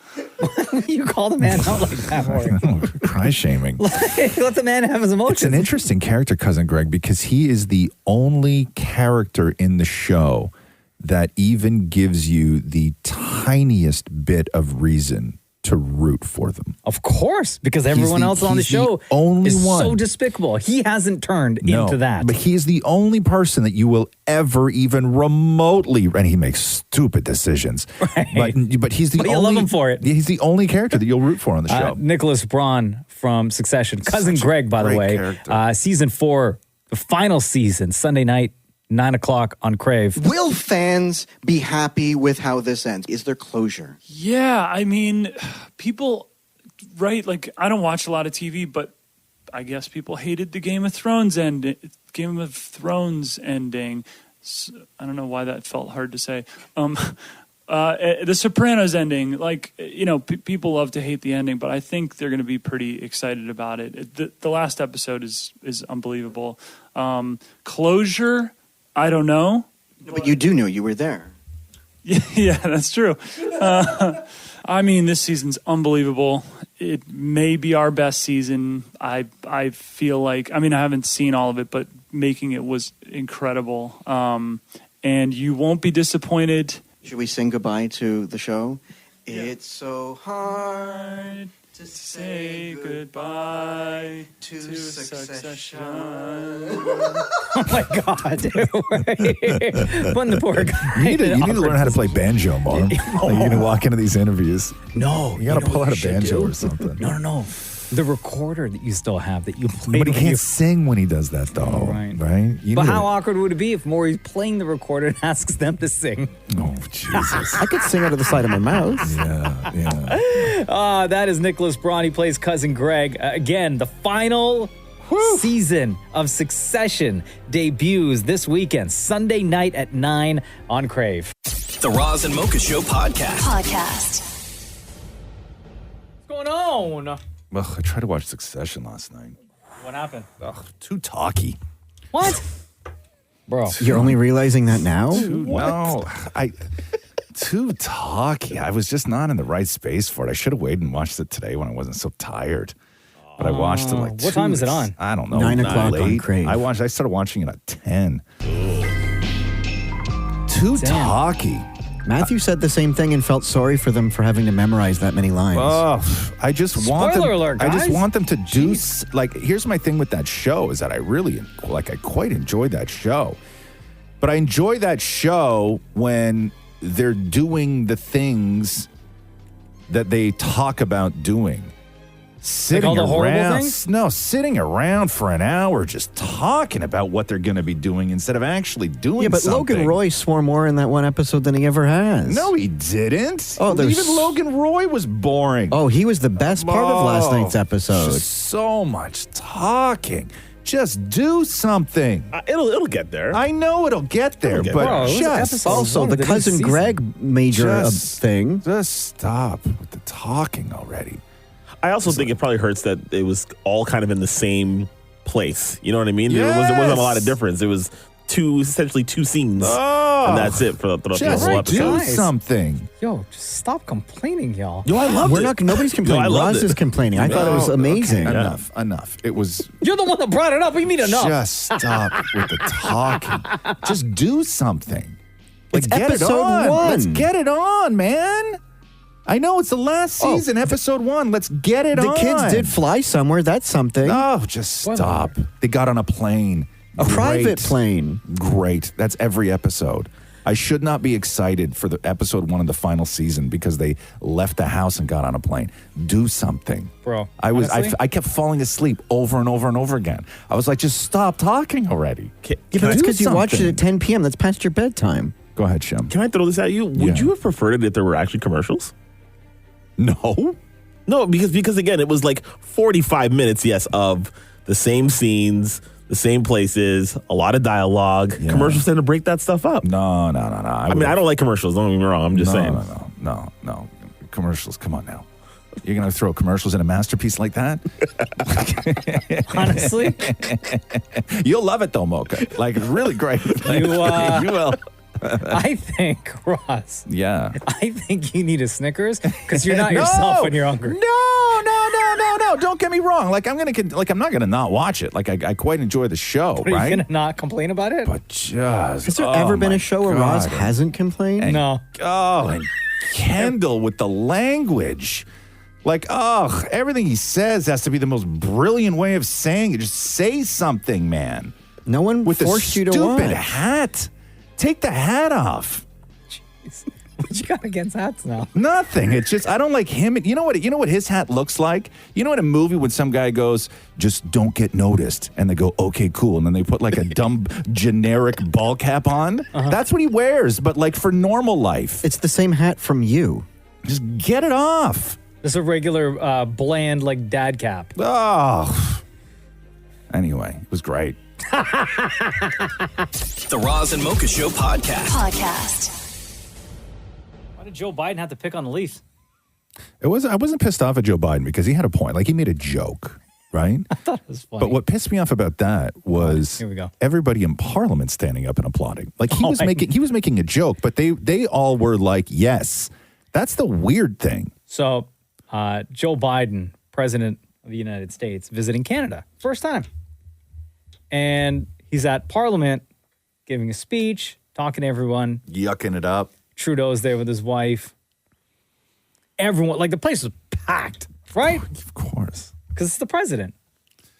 Speaker 13: You call the man out like that, Maurie.
Speaker 9: Cry shaming.
Speaker 13: Let the man have his emotions.
Speaker 9: It's an interesting character, Cousin Greg, because he is the only character in the show that even gives you the tiniest bit of reason to root for them.
Speaker 13: Of course, because everyone else on the show is so despicable. He hasn't turned into that.
Speaker 9: But he is the only person that you will ever even remotely, and he makes stupid decisions. Right. But he's the only.
Speaker 13: You love him for it.
Speaker 9: He's the only character that you'll root for on the show.
Speaker 13: Nicholas Braun from Succession, Cousin Greg, by the way. Season 4, the final season, Sunday night. 9:00 on Crave.
Speaker 5: Will fans be happy with how this ends? Is there closure?
Speaker 16: Yeah, I mean, people, right? Like, I don't watch a lot of TV, but I guess people hated the Game of Thrones ending. So, I don't know why that felt hard to say. The Sopranos ending, like, people love to hate the ending, but I think they're going to be pretty excited about it. The last episode is unbelievable. Closure. I don't know.
Speaker 5: But you do know, you were there.
Speaker 16: Yeah, that's true. I mean, this season's unbelievable. It may be our best season. I feel like, I mean, I haven't seen all of it, but making it was incredible. And you won't be disappointed.
Speaker 5: Should we sing goodbye to the show? Yeah. It's so hard to say goodbye to Succession.
Speaker 13: Oh my God. Putting the poor guy.
Speaker 9: You need to learn how to play banjo, Maurie. You're going to walk into these interviews.
Speaker 13: No.
Speaker 9: You got to pull out a banjo or something.
Speaker 13: No. The recorder that you still have that you play.
Speaker 9: But he can't sing when he does that, though. Right?
Speaker 13: But how awkward would it be if Maurie's playing the recorder and asks them to sing?
Speaker 9: Oh, Jesus.
Speaker 5: I could sing out of the side of my mouth.
Speaker 9: Yeah.
Speaker 13: That is Nicholas Braun. He plays Cousin Greg. Again, the final season of Succession debuts this weekend, Sunday night at 9 on Crave.
Speaker 1: The Roz and Mocha Show podcast.
Speaker 13: What's going on?
Speaker 9: Ugh, I tried to watch Succession last night.
Speaker 13: What happened?
Speaker 9: Ugh, too talky.
Speaker 13: What? Bro.
Speaker 5: You're only realizing that now?
Speaker 9: Too talky. I was just not in the right space for it. I should have waited and watched it today when I wasn't so tired. But I watched it like
Speaker 13: what time is it on?
Speaker 9: I don't know.
Speaker 5: 9 o'clock on Crave.
Speaker 9: I started watching it at 10. Too talky.
Speaker 5: Matthew said the same thing and felt sorry for them for having to memorize that many lines.
Speaker 9: Oh, I just want them.
Speaker 13: Spoiler alert, guys.
Speaker 9: I just want them to do here's my thing with that show is that I really I quite enjoy that show. But I enjoy that show when they're doing the things that they talk about doing. Sitting
Speaker 13: like all the horrible
Speaker 9: around,
Speaker 13: things?
Speaker 9: No, sitting around for an hour just talking about what they're going to be doing instead of actually doing something.
Speaker 5: Yeah, but Logan Roy swore more in that one episode than he ever has.
Speaker 9: No, he didn't.
Speaker 5: Oh,
Speaker 9: even Logan Roy was boring.
Speaker 5: Oh, he was the best part of last night's episode.
Speaker 9: Just so much talking. Just do something.
Speaker 10: It'll get there.
Speaker 9: I know it'll get there, but just
Speaker 5: also the Cousin Greg major thing.
Speaker 9: Just stop with the talking already.
Speaker 10: I also think it probably hurts that it was all kind of in the same place. You know what I mean?
Speaker 9: Yes.
Speaker 10: There wasn't a lot of difference. It was essentially two scenes, and that's it for the whole episode.
Speaker 9: Do something.
Speaker 13: Yo, just stop complaining, y'all.
Speaker 10: Yo, I loved it.
Speaker 5: Nobody's complaining. Roz is complaining. I thought it was amazing.
Speaker 9: Okay, enough. It was.
Speaker 13: You're the one that brought it up. What do you mean enough?
Speaker 9: Just stop with the talking. Just do something.
Speaker 5: It's
Speaker 9: get it
Speaker 5: episode
Speaker 9: on.
Speaker 5: 1.
Speaker 9: Let's get it on, man. I know it's the last season, episode 1. Let's get it on.
Speaker 5: The kids did fly somewhere. That's something.
Speaker 9: Oh, just stop. They got on a plane.
Speaker 17: A private plane.
Speaker 9: Great. That's every episode. I should not be excited for the episode 1 of the final season because they left the house and got on a plane. Do something.
Speaker 13: Bro,
Speaker 9: I kept falling asleep over and over and over again. I was like, just stop talking already.
Speaker 17: Yeah, but that's because you watched it at 10 p.m. That's past your bedtime.
Speaker 9: Go ahead, Shem.
Speaker 10: Can I throw this at you? Would you have preferred it if there were actually commercials?
Speaker 9: No.
Speaker 10: No, because again, it was like 45 minutes, yes, of the same scenes, the same places, a lot of dialogue. Yeah. Commercials tend to break that stuff up.
Speaker 9: No.
Speaker 10: I mean, I don't like commercials. Don't get me wrong. I'm just saying.
Speaker 9: No. Commercials, come on now. You're going to throw commercials in a masterpiece like that?
Speaker 13: Honestly?
Speaker 9: You'll love it, though, Mocha. Like, really great.
Speaker 13: You
Speaker 9: will.
Speaker 13: I think, Ross.
Speaker 9: Yeah.
Speaker 13: I think you need a Snickers because you're not yourself when you're hungry.
Speaker 9: No. Don't get me wrong. Like I'm not gonna not watch it. Like I quite enjoy the show.
Speaker 13: But are you gonna not complain about it?
Speaker 9: But just
Speaker 17: has there ever been a show where Ross hasn't complained?
Speaker 13: No.
Speaker 9: And Kendall with the language. Like, everything he says has to be the most brilliant way of saying it. Just say something, man.
Speaker 17: No one
Speaker 9: with
Speaker 17: forced you to watch.
Speaker 9: Stupid hat. Take the hat off.
Speaker 13: Jeez. What you got against hats now?
Speaker 9: Nothing. It's just I don't like him. You know what his hat looks like? You know in a movie when some guy goes, just don't get noticed, and they go, okay, cool, and then they put like a dumb generic ball cap on? Uh-huh. That's what he wears, but like for normal life.
Speaker 17: It's the same hat from you.
Speaker 9: Just get it off.
Speaker 13: Just a regular bland like dad cap.
Speaker 9: Oh. Anyway, it was great.
Speaker 1: The Roz and Mocha Show podcast.
Speaker 13: Why did Joe Biden have to pick on the Leafs?
Speaker 9: I wasn't pissed off at Joe Biden because he had a point. Like he made a joke, right?
Speaker 13: I thought it was funny.
Speaker 9: But what pissed me off about that was
Speaker 13: Here we go.
Speaker 9: Everybody in Parliament standing up and applauding. Like he was making a joke, but they all were like, yes. That's the weird thing.
Speaker 13: So Joe Biden, President of the United States, visiting Canada. First time. And he's at Parliament giving a speech, talking to everyone.
Speaker 9: Yucking it up.
Speaker 13: Trudeau's there with his wife. Everyone, like the place was packed, right?
Speaker 9: Of course.
Speaker 13: Because it's the president.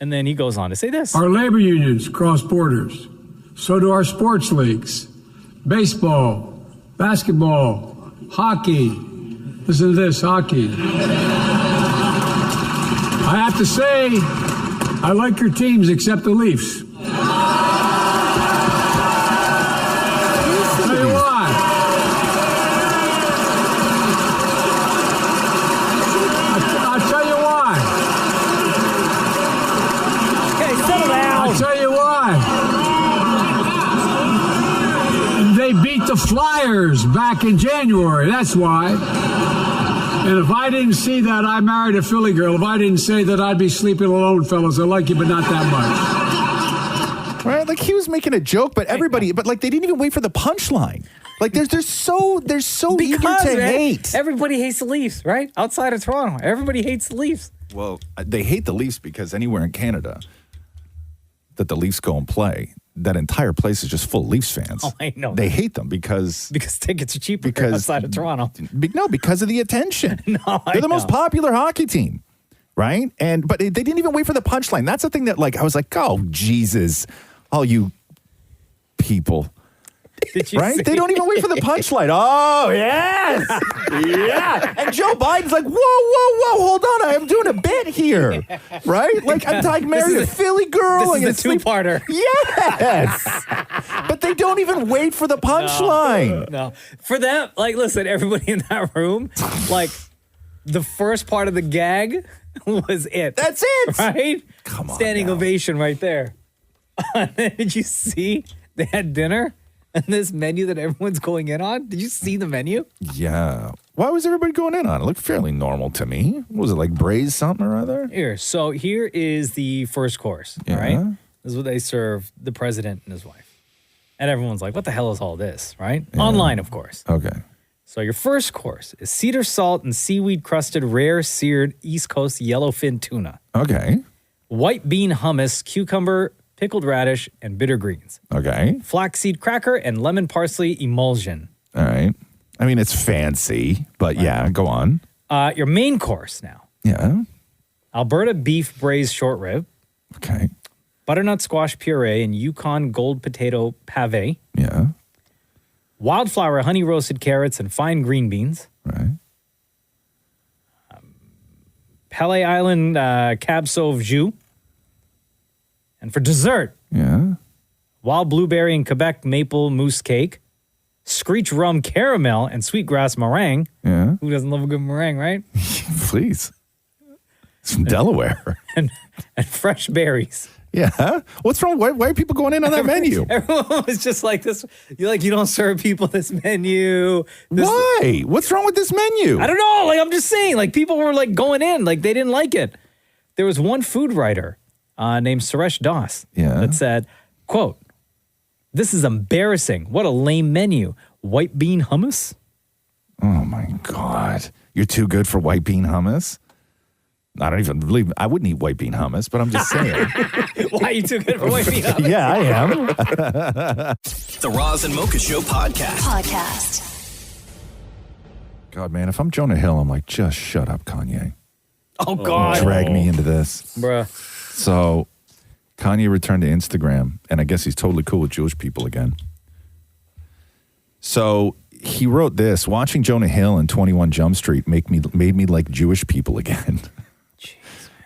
Speaker 13: And then he goes on to say this.
Speaker 18: Our labor unions cross borders. So do our sports leagues. Baseball, basketball, hockey. Listen to this, hockey. I have to say, I like your teams except the Leafs. Tell you why. I'll tell you why.
Speaker 13: Okay, settle down.
Speaker 18: I'll tell you why. They beat the Flyers back in January. That's why. And if I didn't see that, I married a Philly girl. If I didn't say that, I'd be sleeping alone, fellas. I like you, but not that much.
Speaker 9: Right? Like he was making a joke, but everybody, but like they didn't even wait for the punchline. Like they're so eager to hate.
Speaker 13: Everybody hates the Leafs, right? Outside of Toronto, everybody hates the Leafs.
Speaker 9: Well, they hate the Leafs because anywhere in Canada that the Leafs go and play, that entire place is just full of Leafs fans.
Speaker 13: Oh, I know.
Speaker 9: They hate them because
Speaker 13: tickets are cheaper outside of Toronto.
Speaker 9: No, because of the attention.
Speaker 13: No,
Speaker 9: they're the most popular hockey team, right? But they didn't even wait for the punchline. That's the thing that like I was like, oh Jesus, all you people.
Speaker 13: Did you
Speaker 9: right?
Speaker 13: see?
Speaker 9: They don't even wait for the punchline. Oh, yes. Yeah. And Joe Biden's like, whoa, hold on. I'm doing a bit here. Right? Like, I'm married a Philly girl.
Speaker 13: This is a two-parter.
Speaker 9: Yes. But they don't even wait for the punchline.
Speaker 13: No. For them, like, listen, everybody in that room, like, the first part of the gag was it.
Speaker 9: That's it.
Speaker 13: Right?
Speaker 9: Come on.
Speaker 13: Standing ovation right there. Did you see they had dinner? And this menu that everyone's going in on? Did you see the menu?
Speaker 9: Yeah. Why was everybody going in on it? It looked fairly normal to me. Was it like braised something or other?
Speaker 13: Here is the first course, all right? This is what they serve the president and his wife. And everyone's like, what the hell is all this, right? Yeah. Online, of course.
Speaker 9: Okay.
Speaker 13: So your first course is cedar salt and seaweed-crusted rare seared East Coast yellowfin tuna.
Speaker 9: Okay.
Speaker 13: White bean hummus, cucumber, pickled radish, and bitter greens.
Speaker 9: Okay.
Speaker 13: Flaxseed cracker and lemon parsley emulsion.
Speaker 9: All right. I mean, it's fancy, but yeah, go on.
Speaker 13: Your main course now.
Speaker 9: Yeah.
Speaker 13: Alberta beef braised short rib.
Speaker 9: Okay.
Speaker 13: butternut squash puree, and Yukon gold potato pave.
Speaker 9: Yeah.
Speaker 13: Wildflower honey roasted carrots and fine green beans.
Speaker 9: Right.
Speaker 13: Pele Island cab sauv jus. And for dessert, wild blueberry and Quebec maple mousse cake, screech rum caramel and sweetgrass meringue.
Speaker 9: Yeah.
Speaker 13: Who doesn't love a good meringue, right?
Speaker 9: Please. It's from Delaware.
Speaker 13: and fresh berries.
Speaker 9: Yeah. What's wrong? Why are people going in on that menu?
Speaker 13: Everyone was just like this. You don't serve people this menu.
Speaker 9: Why? What's wrong with this menu?
Speaker 13: I don't know. Like, I'm just saying, like, people were like going in, like they didn't like it. There was one food writer named Suresh Das that said, quote, "This is embarrassing. What a lame menu. White bean hummus."
Speaker 9: Oh my God. You're too good for white bean hummus? I don't even believe I wouldn't eat white bean hummus, but I'm just saying.
Speaker 13: Why are you too good for white bean hummus?
Speaker 9: Yeah, I am.
Speaker 1: The Roz and Mocha Show
Speaker 6: Podcast.
Speaker 9: God, man, if I'm Jonah Hill, I'm like, just shut up, Kanye.
Speaker 13: Oh, God.
Speaker 9: Drag me into this.
Speaker 13: Bruh.
Speaker 9: So Kanye returned to Instagram, and I guess he's totally cool with Jewish people again. So he wrote this: watching Jonah Hill and 21 Jump Street made me like Jewish people again.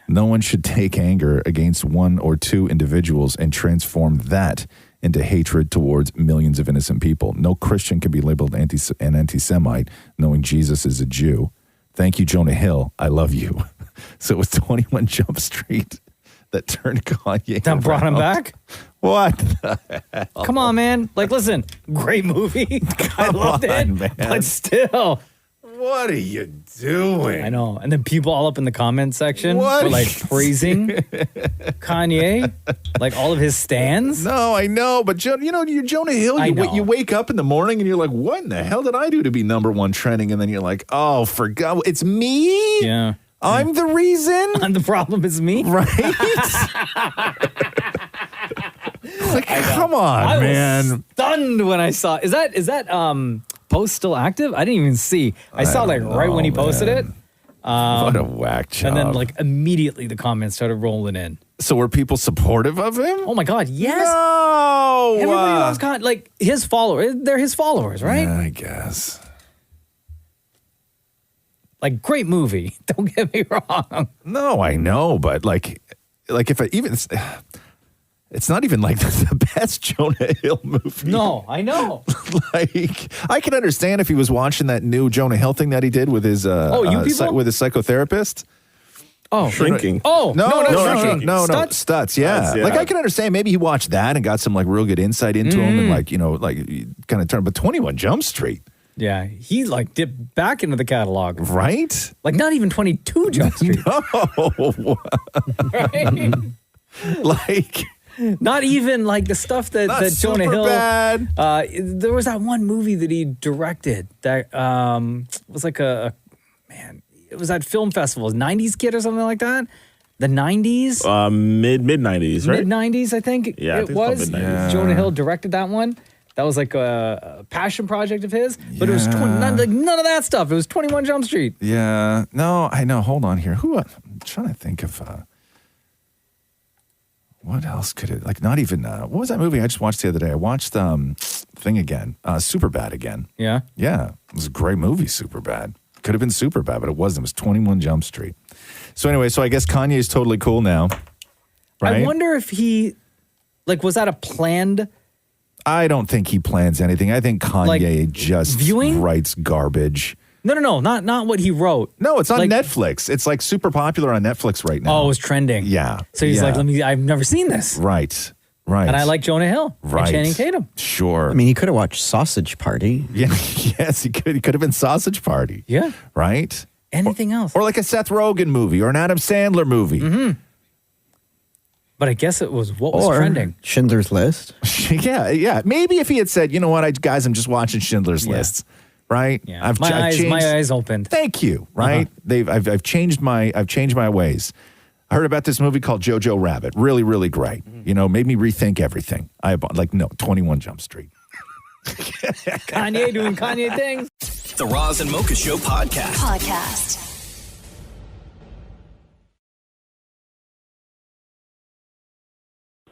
Speaker 9: No one should take anger against one or two individuals and transform that into hatred towards millions of innocent people. No Christian can be labeled an anti-Semite knowing Jesus is a Jew. Thank you, Jonah Hill. I love you. So it was 21 Jump Street that turned Kanye
Speaker 13: That brought him
Speaker 9: around.
Speaker 13: back?
Speaker 9: What the hell?
Speaker 13: Come on, man. Like, listen, great movie. I loved it.
Speaker 9: man.
Speaker 13: But still.
Speaker 9: What are you doing?
Speaker 13: I know. And then people all up in the comment section
Speaker 9: What?
Speaker 13: were like praising Kanye, like all of his stands.
Speaker 9: No, I know, but you're Jonah Hill. You wake up in the morning and you're like, what in the hell did I do to be number one trending? And then you're like, oh, forgot. It's me?
Speaker 13: Yeah.
Speaker 9: I'm the reason?
Speaker 13: And the problem is me?
Speaker 9: Right? Like, come on, man.
Speaker 13: Was stunned when I saw. Is that post still active? I didn't even see. I saw like right when he posted it.
Speaker 9: What a whack job.
Speaker 13: And then like immediately the comments started rolling in.
Speaker 9: So were people supportive of him?
Speaker 13: Oh my God, yes.
Speaker 9: No.
Speaker 13: Everybody loves Kanye. Like his followers. They're his followers, right?
Speaker 9: Yeah, I guess.
Speaker 13: Like, great movie. Don't get me wrong.
Speaker 9: No, I know, but like if I even, it's not even like the best Jonah Hill movie.
Speaker 13: No, I know.
Speaker 9: Like, I can understand if he was watching that new Jonah Hill thing that he did with his with his psychotherapist.
Speaker 13: Oh,
Speaker 10: Shrinking.
Speaker 13: Oh,
Speaker 9: no,
Speaker 13: Shrinking.
Speaker 9: Stutz, yeah.
Speaker 10: Stutz, yeah.
Speaker 9: Like, I can understand maybe he watched that and got some like real good insight into him and like kind of turned. But 21 Jump Street.
Speaker 13: Yeah, he like dipped back into the catalog.
Speaker 9: Right?
Speaker 13: Like not even 22 Jump Street.
Speaker 9: No.
Speaker 13: Right?
Speaker 9: Like,
Speaker 13: not even like the stuff that Jonah Hill.
Speaker 9: Bad.
Speaker 13: There was that one movie that he directed that was like it was at film festivals, 90s Kid or something like that. The 90s?
Speaker 10: Mid 90s, right?
Speaker 13: Mid 90s, I think
Speaker 10: Yeah, I
Speaker 13: it
Speaker 10: think
Speaker 13: was.
Speaker 10: it's mid-90s.
Speaker 13: Jonah Hill directed that one. That was like a passion project of his, but it was none of that stuff. It was 21 Jump Street.
Speaker 9: Yeah. No, I know. Hold on here. I'm trying to think of what else could it, like, not even, what was that movie I just watched the other day? I watched thing again, Superbad again.
Speaker 13: Yeah?
Speaker 9: Yeah. It was a great movie, Superbad. Could have been Superbad, but it wasn't. It was 21 Jump Street. So anyway, so I guess Kanye is totally cool now. Right?
Speaker 13: I wonder if he, like, was that a planned...
Speaker 9: I don't think he plans anything. I think Kanye just writes garbage.
Speaker 13: No, not what he wrote.
Speaker 9: No, it's on Netflix. It's like super popular on Netflix right now.
Speaker 13: Oh, it was trending.
Speaker 9: Yeah.
Speaker 13: So he's like, I've never seen this.
Speaker 9: Right.
Speaker 13: And I like Jonah Hill.
Speaker 9: Right.
Speaker 13: And Channing Tatum.
Speaker 9: Sure.
Speaker 17: I mean, he could have watched Sausage Party.
Speaker 9: Yeah. Yes, he could. He could have been Sausage Party.
Speaker 13: Yeah.
Speaker 9: Right?
Speaker 13: Anything else.
Speaker 9: Or like a Seth Rogen movie or an Adam Sandler movie.
Speaker 13: Mm-hmm. But I guess it was what was trending.
Speaker 17: Schindler's List.
Speaker 9: Yeah. Maybe if he had said, you know what, guys, I'm just watching Schindler's List. Right?
Speaker 13: Yeah. I've my eyes opened.
Speaker 9: Thank you. Right? I've changed my ways. I heard about this movie called Jojo Rabbit. Really, really great. You know, made me rethink everything. 21 Jump Street.
Speaker 13: Kanye doing Kanye things.
Speaker 1: The Roz and Mocha Show podcast.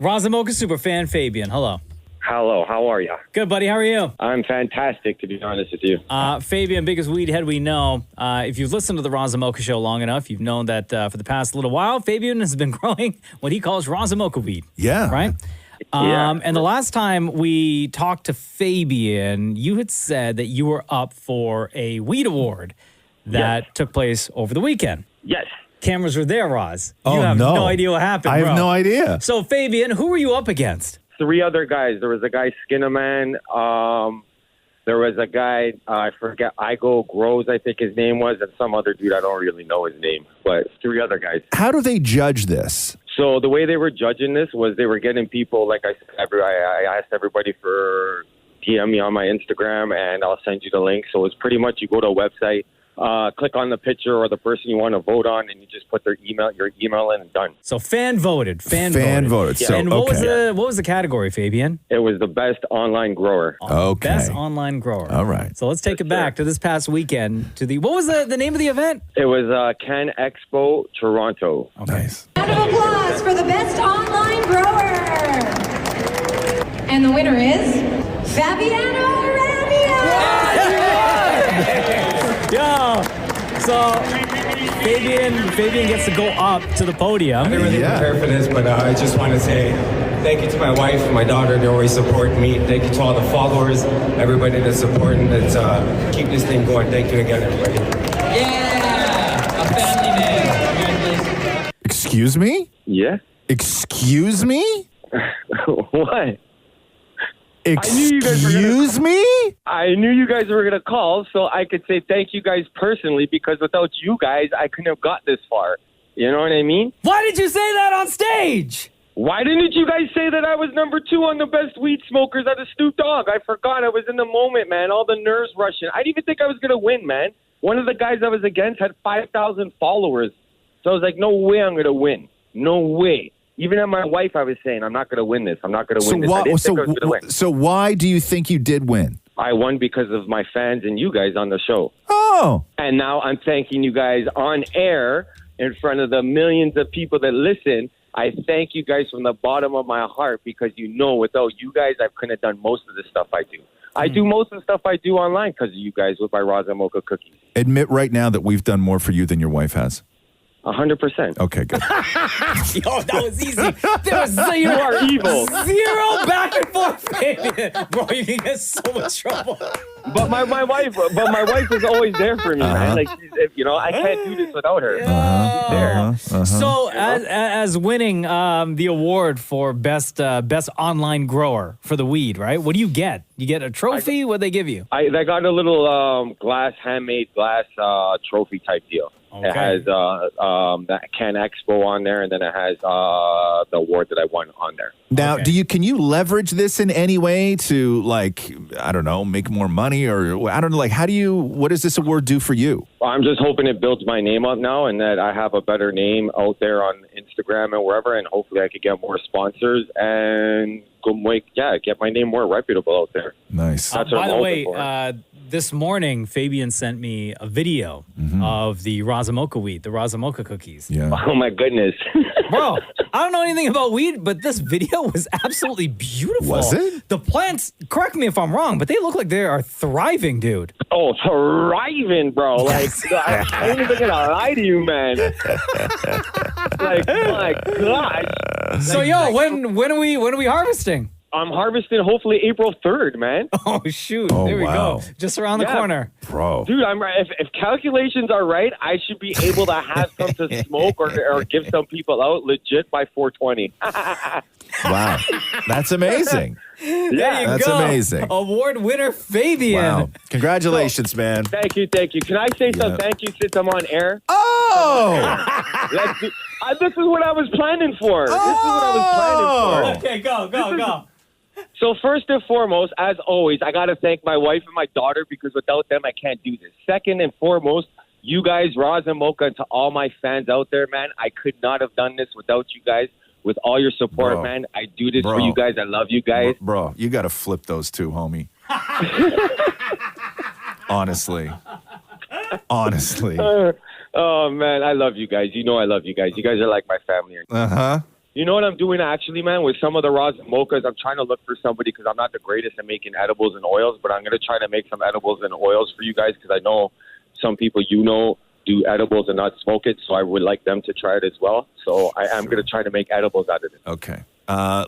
Speaker 13: Roz and Mocha superfan Fabian. Hello.
Speaker 7: Hello, how are you?
Speaker 13: Good, buddy. How are you?
Speaker 7: I'm fantastic, to be honest with you.
Speaker 13: Fabian, biggest weed head we know. If you've listened to the Roz and Mocha show long enough, you've known that for the past little while, Fabian has been growing what he calls Roz and Mocha weed.
Speaker 9: Yeah.
Speaker 13: Right?
Speaker 7: Yeah.
Speaker 13: And the last time we talked to Fabian, you had said that you were up for a weed award that took place over the weekend.
Speaker 7: Yes.
Speaker 13: Cameras were there, Roz.
Speaker 9: Oh,
Speaker 13: you have
Speaker 9: no.
Speaker 13: no idea what happened,
Speaker 9: I
Speaker 13: bro.
Speaker 9: have no idea.
Speaker 13: So, Fabian, who were you up against?
Speaker 7: 3 other guys. There was a guy, Skinnaman. There was a guy, I forget, Igo Grows, I think his name was, and some other dude, I don't really know his name, but 3 other guys.
Speaker 9: How do they judge this?
Speaker 7: So the way they were judging this was they were getting people, like I said, I asked everybody for DM me on my Instagram, and I'll send you the link. So it's pretty much you go to a website, click on the picture or the person you want to vote on, and you just put your email in and done.
Speaker 13: So fan voted. Fan
Speaker 9: voted.
Speaker 13: Yeah.
Speaker 9: So,
Speaker 13: and what was the category, Fabian?
Speaker 7: It was the best online grower.
Speaker 9: Okay.
Speaker 13: Best online grower.
Speaker 9: All right.
Speaker 13: So let's take it back to this past weekend. What was the name of the event?
Speaker 7: It was Can Expo Toronto.
Speaker 9: Okay. Nice.
Speaker 19: Round of applause for the best online grower. And the winner is Fabiano Arabia.
Speaker 13: Yo, so Fabian gets to go up to the podium.
Speaker 20: I didn't really prepare for this, but I just want to say thank you to my wife and my daughter. They always support me. Thank you to all the followers, everybody that's supporting. Let's keep this thing going. Thank you again, everybody.
Speaker 13: Yeah, a family man. Congratulations.
Speaker 9: Excuse me?
Speaker 7: Yeah?
Speaker 9: Excuse me?
Speaker 7: What?
Speaker 9: Excuse me?
Speaker 7: I knew you guys were going to call, so I could say thank you guys personally, because without you guys, I couldn't have got this far. You know what I mean?
Speaker 13: Why did you say that on stage?
Speaker 7: Why didn't you guys say that I was number 2 on the best weed smokers out of Snoop Dogg? I forgot. I was in the moment, man. All the nerves rushing. I didn't even think I was going to win, man. One of the guys I was against had 5,000 followers. So I was like, no way I'm going to win. No way. Even at my wife, I was saying, I'm not going to win this. I'm not going to win this. I didn't think I was going to win.
Speaker 9: So why do you think you did win?
Speaker 7: I won because of my fans and you guys on the show.
Speaker 9: Oh.
Speaker 7: And now I'm thanking you guys on air in front of the millions of people that listen. I thank you guys from the bottom of my heart, because without you guys, I couldn't have done most of the stuff I do. I do most of the stuff I do online because of you guys with my Roz and Mocha cookies.
Speaker 9: Admit right now that we've done more for you than your wife has.
Speaker 7: 100%.
Speaker 9: Okay, good.
Speaker 13: Yo, that was easy. There was zero,
Speaker 7: You are evil.
Speaker 13: Zero back and forth, Fabian. Bro, you can get so much trouble.
Speaker 7: But my wife is always there for me, man. Like, I can't do this without her. She's there.
Speaker 13: So, as winning the award for best online grower for the weed, right? What do you get? You get a trophy? What they give you?
Speaker 7: I got a little handmade glass trophy type deal.
Speaker 13: Okay.
Speaker 7: It has that Can Expo on there, and then it has the award that I won on there.
Speaker 9: Now, can you leverage this in any way to, like, I don't know, make more money, or I don't know, like, what does this award do for you?
Speaker 7: I'm just hoping it builds my name up now, and that I have a better name out there on Instagram and wherever, and hopefully I could get more sponsors and get my name more reputable out there.
Speaker 9: Nice.
Speaker 7: That's what
Speaker 13: By
Speaker 7: I'm
Speaker 13: the
Speaker 7: hoping
Speaker 13: way,
Speaker 7: for.
Speaker 13: this morning, Fabian sent me a video of the Roz and Mocha weed, the Roz and Mocha cookies.
Speaker 9: Yeah.
Speaker 7: Oh, my goodness.
Speaker 13: Bro, I don't know anything about weed, but this video was absolutely beautiful.
Speaker 9: Was it?
Speaker 13: The plants, correct me if I'm wrong, but they look like they are thriving, dude.
Speaker 7: Oh, thriving, bro. Like, I ain't even going to lie to you, man. Like, my gosh.
Speaker 13: So, when are we harvesting?
Speaker 7: I'm harvesting hopefully April 3rd, man.
Speaker 13: Oh, shoot.
Speaker 9: Oh,
Speaker 13: there we
Speaker 9: wow.
Speaker 13: go. Just around the corner.
Speaker 9: Bro.
Speaker 7: Dude, I'm right. If calculations are right, I should be able to have some to smoke or give some people out legit by 420.
Speaker 9: Wow. That's amazing.
Speaker 13: There you
Speaker 9: That's
Speaker 13: go.
Speaker 9: amazing.
Speaker 13: Award winner Fabian.
Speaker 9: Wow. Congratulations, man.
Speaker 7: Thank you. Can I say some thank you since I'm on air?
Speaker 9: Oh!
Speaker 7: This is what I was planning for.
Speaker 13: Okay, go.
Speaker 7: So first and foremost, as always, I got to thank my wife and my daughter, because without them, I can't do this. Second and foremost, you guys, Roz and Mocha, and to all my fans out there, man, I could not have done this without you guys. With all your support,
Speaker 9: Bro.
Speaker 7: man, I do this for you guys. I love you guys.
Speaker 9: Bro, you got to flip those two, homie. Honestly. Oh,
Speaker 7: man, I love you guys. You know I love you guys. You guys are like my family.
Speaker 9: Uh-huh.
Speaker 7: You know what I'm doing actually, man? With some of the Roz and Mochas, I'm trying to look for somebody because I'm not the greatest at making edibles and oils, but I'm going to try to make some edibles and oils for you guys because I know some people do edibles and not smoke it, so I would like them to try it as well. So I am going to try to make edibles out of it.
Speaker 9: Okay.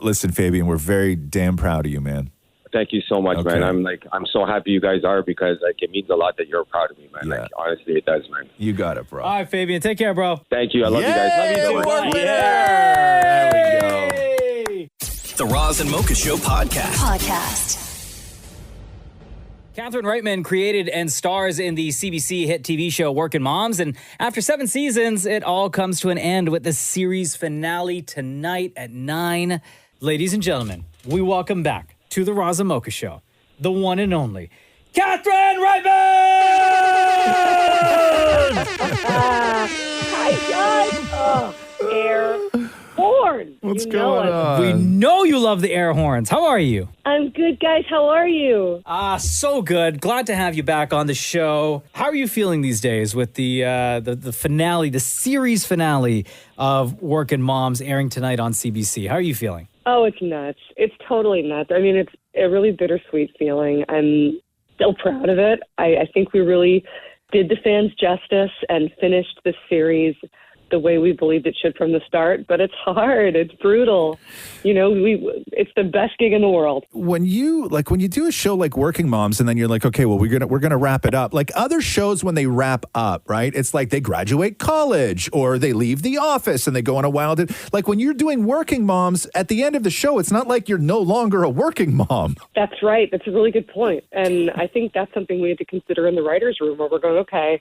Speaker 9: Listen, Fabian, we're very damn proud of you, man.
Speaker 7: Thank you so much, man. I'm so happy you guys are because it means a lot that you're proud of me, man.
Speaker 9: Yeah.
Speaker 7: Like, honestly, it does, man.
Speaker 9: You got it, bro.
Speaker 13: All right, Fabian, take care, bro.
Speaker 7: Thank you. I love you guys. Love you so much.
Speaker 9: Award winner! There we go.
Speaker 1: The Roz and Mocha Show podcast.
Speaker 13: Catherine Reitman created and stars in the CBC hit TV show Workin' Moms. And after 7 seasons, it all comes to an end with the series finale tonight at 9. Ladies and gentlemen, we welcome back to the Roz and Mocha Show, the one and only Catherine Reitman!
Speaker 14: Hi, guys. Air horn.
Speaker 9: What's going on?
Speaker 13: We know you love the air horns. How are you?
Speaker 14: I'm good, guys. How are you?
Speaker 13: So good. Glad to have you back on the show. How are you feeling these days with the finale, the series finale of Workin' Moms airing tonight on CBC? How are you feeling?
Speaker 14: Oh, it's nuts. It's totally nuts. I mean, it's a really bittersweet feeling. I'm still proud of it. I think we really did the fans justice and finished the series the way we believed it should from the start, but it's hard. It's brutal. You know, it's the best gig in the world.
Speaker 9: When you do a show like Working Moms and then you're like, okay, well, we're gonna wrap it up. Like other shows when they wrap up, right? It's like they graduate college or they leave the office and they go on a wild. Like when you're doing Working Moms at the end of the show, it's not like you're no longer a working mom.
Speaker 14: That's right. That's a really good point. And I think that's something we had to consider in the writer's room where we're going, okay,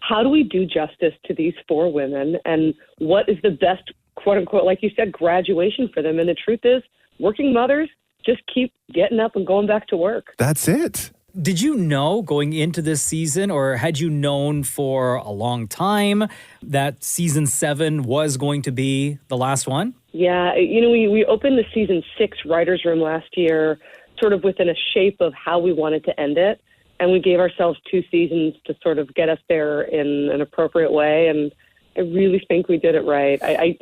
Speaker 14: how do we do justice to these 4 women and what is the best, quote unquote, like you said, graduation for them? And the truth is, working mothers just keep getting up and going back to work.
Speaker 9: That's it.
Speaker 13: Did you know going into this season, or had you known for a long time that season 7 was going to be the last one?
Speaker 14: Yeah, you know, we opened the season 6 writer's room last year sort of within a shape of how we wanted to end it. And we gave ourselves 2 seasons to sort of get us there in an appropriate way. And I really think we did it right.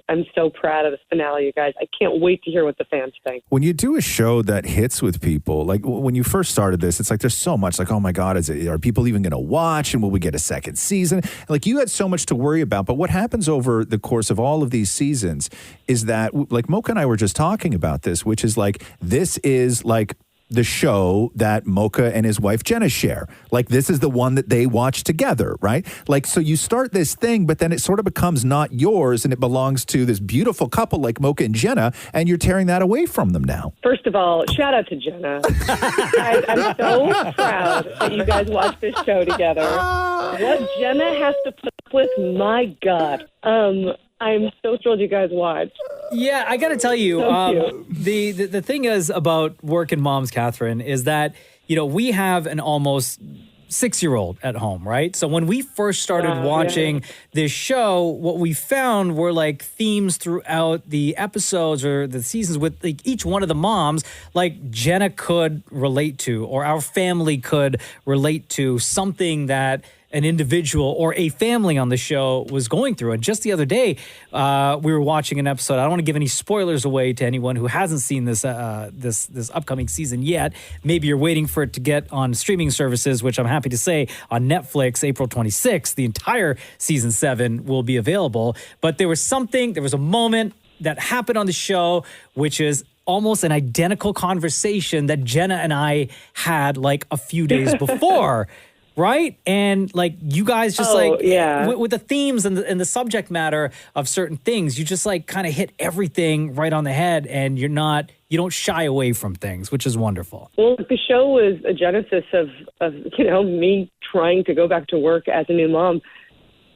Speaker 14: I'm so proud of this finale, you guys. I can't wait to hear what the fans think.
Speaker 9: When you do a show that hits with people, like when you first started this, it's like there's so much like, oh my God, are people even going to watch? And will we get a second season? Like you had so much to worry about. But what happens over the course of all of these seasons is that, like Mocha and I were just talking about this, which is like, this is like the show that Mocha and his wife Jenna share. Like this is the one that they watch together, right? Like, so you start this thing, but then it sort of becomes not yours and it belongs to this beautiful couple like Mocha and Jenna, and you're tearing that away from them now.
Speaker 14: First of all, shout out to Jenna. Guys, I'm so proud that you guys watch this show together. What Jenna has to put up with, my God. I'm so thrilled you guys watched.
Speaker 13: Yeah, I got to tell you, the thing is about Working Moms, Catherine, is that, you know, we have an almost 6-year-old at home, right? So when we first started watching this show, what we found were like themes throughout the episodes or the seasons with like each one of the moms, like Jenna could relate to, or our family could relate to something that an individual or a family on the show was going through. And just the other day, we were watching an episode. I don't want to give any spoilers away to anyone who hasn't seen this this upcoming season yet.Maybe you're waiting for it to get on streaming services, which I'm happy to say on Netflix, April 26th, the entire season 7 will be available. But there was a moment that happened on the show, which is almost an identical conversation that Jenna and I had like a few days before. Right? And like you guys just with the themes and the subject matter of certain things, you just like kind of hit everything right on the head, and you don't shy away from things, which is wonderful.
Speaker 14: Well, the show was a genesis of you know, me trying to go back to work as a new mom.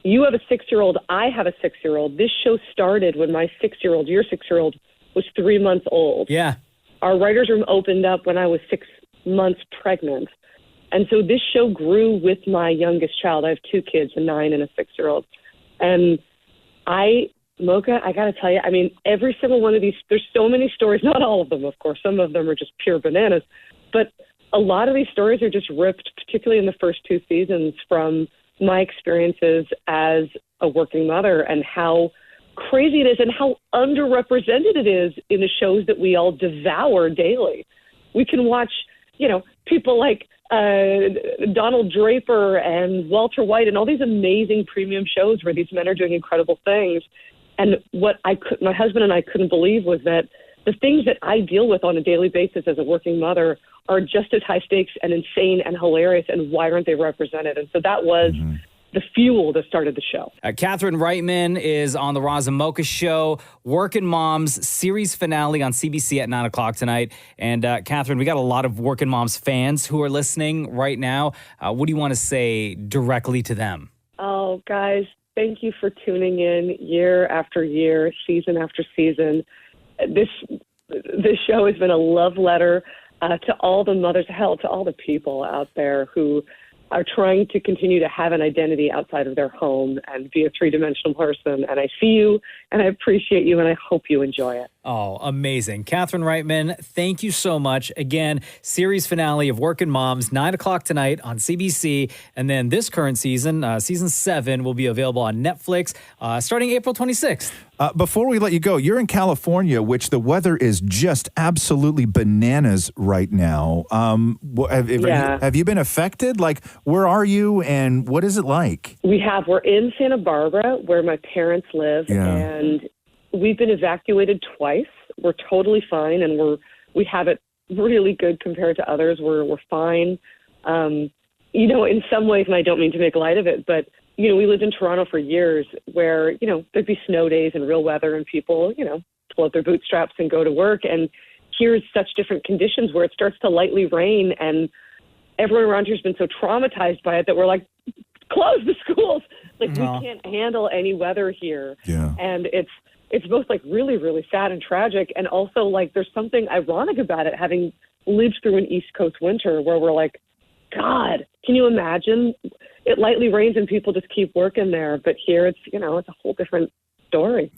Speaker 14: You have a 6-year-old. I have a 6-year-old. This show started when my 6-year-old, your 6-year-old, was 3 months old.
Speaker 13: Yeah.
Speaker 14: Our writer's room opened up when I was 6 months pregnant. And so this show grew with my youngest child. I have 2 kids, a 9 and a 6-year-old. And Mocha, I got to tell you, I mean, every single one of these, there's so many stories, not all of them, of course. Some of them are just pure bananas. But a lot of these stories are just ripped, particularly in the first 2 seasons, from my experiences as a working mother and how
Speaker 21: crazy it is and how underrepresented it is in the shows that we all devour daily. We can watch, people like Donald Draper and Walter White and all these amazing premium shows where these men are doing incredible things. And what my husband and I couldn't believe was that the things that I deal with on a daily basis as a working mother are just as high stakes and insane and hilarious. And why aren't they represented? And so that was the fuel that started the show.
Speaker 13: Catherine Reitman is on the Roz and Mocha Show, Working Moms series finale on CBC at 9 o'clock tonight. And Catherine, we got a lot of Working Moms fans who are listening right now. What do you want to say directly to them?
Speaker 21: Oh, guys, thank you for tuning in year after year, season after season. This show has been a love letter to all the mothers, to all the people out there who are trying to continue to have an identity outside of their home and be a three-dimensional person. And I see you, and I appreciate you, and I hope you enjoy it.
Speaker 13: Oh, amazing. Catherine Reitman, thank you so much. Again, series finale of Working Moms, 9 o'clock tonight on CBC. And then this current season, season 7, will be available on Netflix starting April 26th.
Speaker 9: Before we let you go, you're in California, which the weather is just absolutely bananas right now. Have you been affected? Like, where are you and what is it like?
Speaker 21: We're in Santa Barbara where my parents live, and we've been evacuated twice. We're totally fine, and we have it really good compared to others. We're fine. In some ways, and I don't mean to make light of it, but we lived in Toronto for years where, there'd be snow days and real weather and people, pull out their bootstraps and go to work. And here's such different conditions where it starts to lightly rain and everyone around here has been so traumatized by it that we're like, close the schools. Like, we can't handle any weather here. Yeah. And it's both like really, really sad and tragic. And also like there's something ironic about it, having lived through an East Coast winter where we're like, God, can you imagine? It lightly rains and people just keep working there. But here it's, it's a whole different story.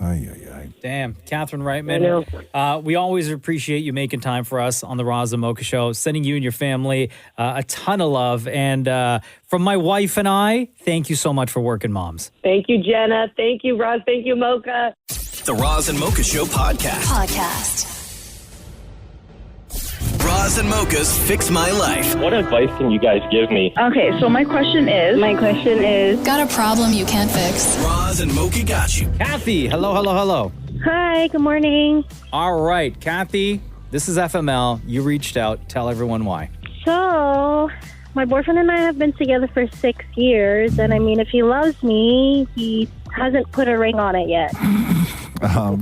Speaker 13: Damn, Catherine Reitman. We always appreciate you making time for us on the Roz and Mocha Show, sending you and your family a ton of love. And from my wife and I, thank you so much for Working Moms.
Speaker 21: Thank you, Jenna. Thank you, Roz. Thank you, Mocha.
Speaker 1: The Roz and Mocha Show podcast. Roz and Mocha's Fix My Life.
Speaker 22: What advice can you guys give me?
Speaker 4: Okay, so my question is... Got a problem you can't fix?
Speaker 1: Roz and Mocha got you.
Speaker 13: Kathy, hello.
Speaker 23: Hi, good morning.
Speaker 13: All right, Kathy, this is FML. You reached out. Tell everyone why.
Speaker 23: So, my boyfriend and I have been together for 6 years, and I mean, if he loves me, he hasn't put a ring on it yet.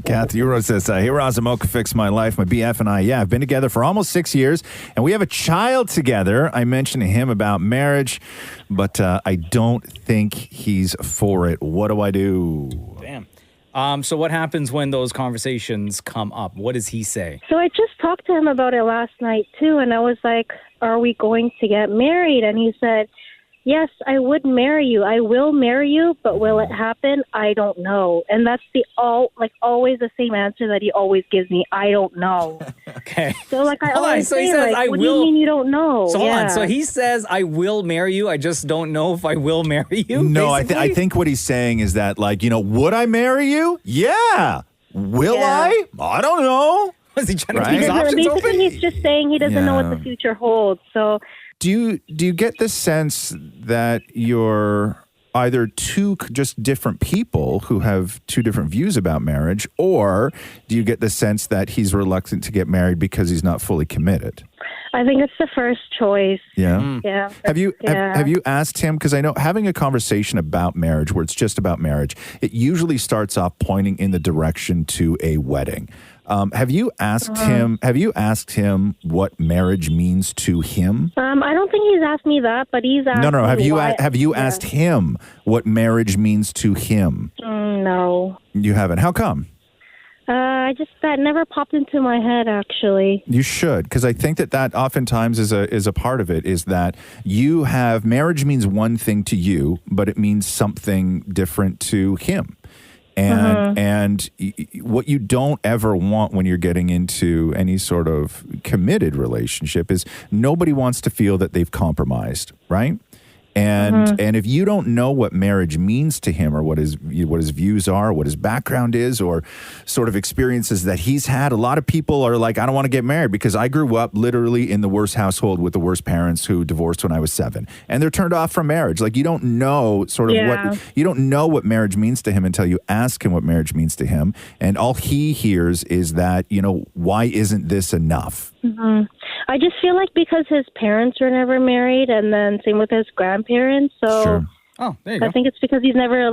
Speaker 9: Kathy, you wrote this, hey, Roz and Mocha Fix My Life, my BF and I, have been together for almost 6 years, and we have a child together. I mentioned to him about marriage, but I don't think he's for it. What do I do?
Speaker 13: Damn. So what happens when those conversations come up? What does he say?
Speaker 23: So I just talked to him about it last night, too, and I was like, are we going to get married? And he said, yes, I would marry you. I will marry you, but will it happen? I don't know. And that's always the same answer that he always gives me. I don't know.
Speaker 13: Okay.
Speaker 23: So I always say, he says, what do you mean you don't know?
Speaker 13: So hold on. So he says, I will marry you. I just don't know if I will marry you.
Speaker 9: No, I think what he's saying is that, would I marry you? Yeah. Will I? I don't know.
Speaker 13: Was he trying to keep his options open?
Speaker 23: Basically, he's just saying he doesn't know what the future holds. So...
Speaker 9: Do you get the sense that you're either two just different people who have two different views about marriage, or do you get the sense that he's reluctant to get married because he's not fully committed?
Speaker 23: I think it's the first choice.
Speaker 9: Yeah.
Speaker 23: Yeah.
Speaker 9: Have you asked him? Because I know having a conversation about marriage where it's just about marriage, it usually starts off pointing in the direction to a wedding. Have you asked him? Have you asked him what marriage means to him?
Speaker 23: I don't think he's asked me that, but he's asked.
Speaker 9: No. Have you asked him what marriage means to him?
Speaker 23: No.
Speaker 9: You haven't. How come?
Speaker 23: That never popped into my head, actually.
Speaker 9: You should, because I think that oftentimes is a part of it, is that you have, marriage means one thing to you, but it means something different to him. And what you don't ever want when you're getting into any sort of committed relationship is nobody wants to feel that they've compromised, right? And if you don't know what marriage means to him or what his views are, what his background is, or sort of experiences that he's had, a lot of people are like, I don't want to get married because I grew up literally in the worst household with the worst parents who divorced when I was 7. And they're turned off from marriage. Like, you don't know what marriage means to him until you ask him what marriage means to him. And all he hears is that, why isn't this enough?
Speaker 23: Mm-hmm. I just feel like because his parents were never married, and then same with his grandparents. So
Speaker 9: Sure.
Speaker 13: Oh, there you go.
Speaker 23: I think it's because he's never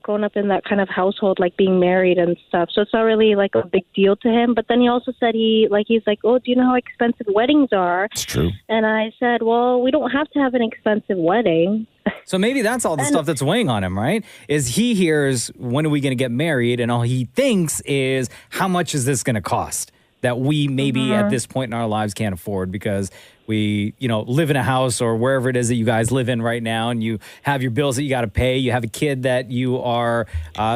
Speaker 23: grown up in that kind of household, like being married and stuff. So it's not really like a big deal to him. But then he also said he's like, oh, do you know how expensive weddings are?
Speaker 9: It's true.
Speaker 23: And I said, well, we don't have to have an expensive wedding.
Speaker 13: So maybe that's all the stuff that's weighing on him, right? Is he hears, when are we going to get married? And all he thinks is, how much is this going to cost? That we maybe at this point in our lives can't afford because we, live in a house or wherever it is that you guys live in right now, and you have your bills that you got to pay. You have a kid that you are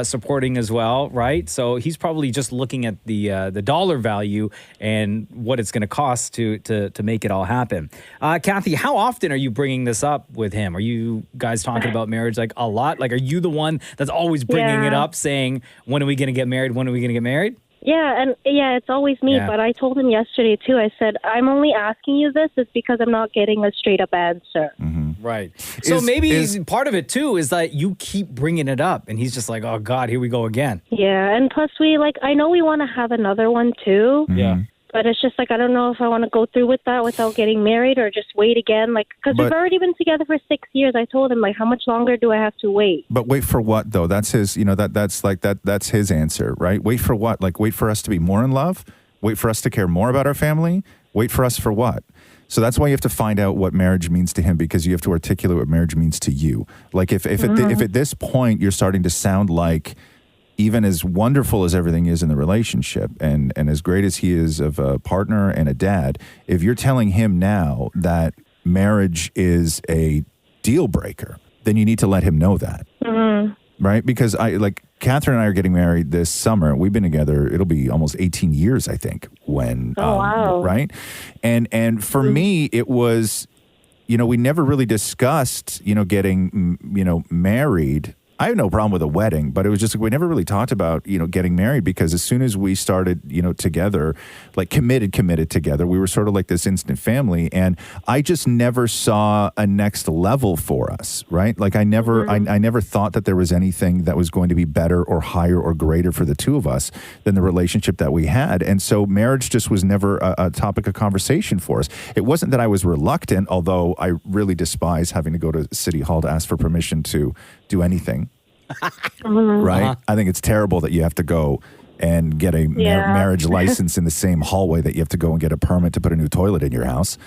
Speaker 13: supporting as well, right? So he's probably just looking at the dollar value and what it's going to cost to make it all happen. Kathy, how often are you bringing this up with him? Are you guys talking about marriage like a lot? Like, are you the one that's always bringing it up, saying, when are we going to get married? When are we going to get married?
Speaker 23: Yeah, it's always me.
Speaker 13: Yeah.
Speaker 23: But I told him yesterday, too. I said, I'm only asking you this is because I'm not getting a straight-up answer.
Speaker 13: Right. So maybe part of it, too, is that you keep bringing it up, and he's just like, oh, God, here we go again.
Speaker 23: Yeah, and plus I know we want to have another one, too.
Speaker 13: Yeah.
Speaker 23: But it's just I don't know if I want to go through with that without getting married or just wait again. Because we've already been together for 6 years. I told him, how much longer do I have to wait?
Speaker 9: But wait for what, though? That's his, that's his answer, right? Wait for what? Like, wait for us to be more in love? Wait for us to care more about our family? Wait for us for what? So that's why you have to find out what marriage means to him, because you have to articulate what marriage means to you. Like, if at this point you're starting to sound like, even as wonderful as everything is in the relationship and as great as he is of a partner and a dad, if you're telling him now that marriage is a deal breaker, then you need to let him know that. Right? Because Catherine and I are getting married this summer. We've been together, it'll be almost 18 years, I think, when,
Speaker 23: wow.
Speaker 9: Right? And for me, it was, we never really discussed, getting, married. I have no problem with a wedding, but it was just we never really talked about, getting married, because as soon as we started, together, like committed together, we were sort of like this instant family. And I just never saw a next level for us, right? Like I never thought that there was anything that was going to be better or higher or greater for the two of us than the relationship that we had. And so marriage just was never a topic of conversation for us. It wasn't that I was reluctant, although I really despise having to go to City Hall to ask for permission to do anything. Right? I think it's terrible that you have to go and get a marriage license in the same hallway that you have to go and get a permit to put a new toilet in your house.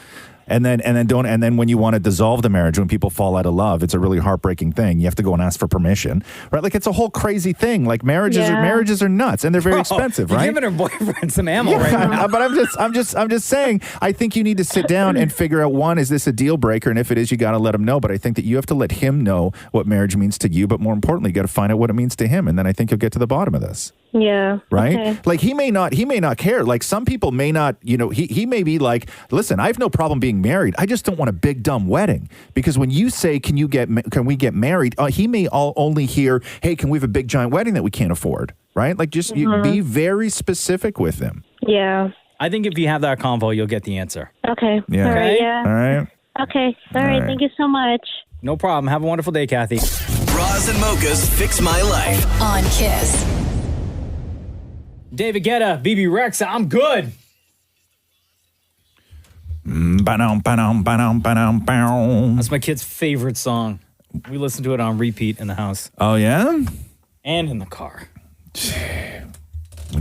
Speaker 9: And then when you want to dissolve the marriage, when people fall out of love, it's a really heartbreaking thing. You have to go and ask for permission, right? Like it's a whole crazy thing. Like marriages are nuts, and they're very expensive, right?
Speaker 13: You're giving her boyfriend some ammo right now.
Speaker 9: But I'm just saying. I think you need to sit down and figure out, one, is this a deal breaker? And if it is, you got to let him know. But I think that you have to let him know what marriage means to you. But more importantly, you got to find out what it means to him, and then I think you'll get to the bottom of this.
Speaker 23: Yeah.
Speaker 9: Right?
Speaker 23: Okay.
Speaker 9: Like he may not care. Like some people may not, he may be like, listen, I have no problem being married. I just don't want a big dumb wedding. Because when you say, can we get married? He may only hear, hey, can we have a big giant wedding that we can't afford? Right? Like just you be very specific with him.
Speaker 23: Yeah.
Speaker 13: I think if you have that convo, you'll get the answer.
Speaker 23: Okay.
Speaker 9: Yeah.
Speaker 23: All right. Yeah.
Speaker 9: All right.
Speaker 23: Okay. All right. Thank you so much.
Speaker 13: No problem. Have a wonderful day, Kathy.
Speaker 1: Roz and Mocha's Fix My Life
Speaker 6: on Kiss.
Speaker 13: David Guetta, BB Rexa, I'm good. That's my kid's favorite song. We listen to it on repeat in the house.
Speaker 9: Oh, yeah?
Speaker 13: And in the car.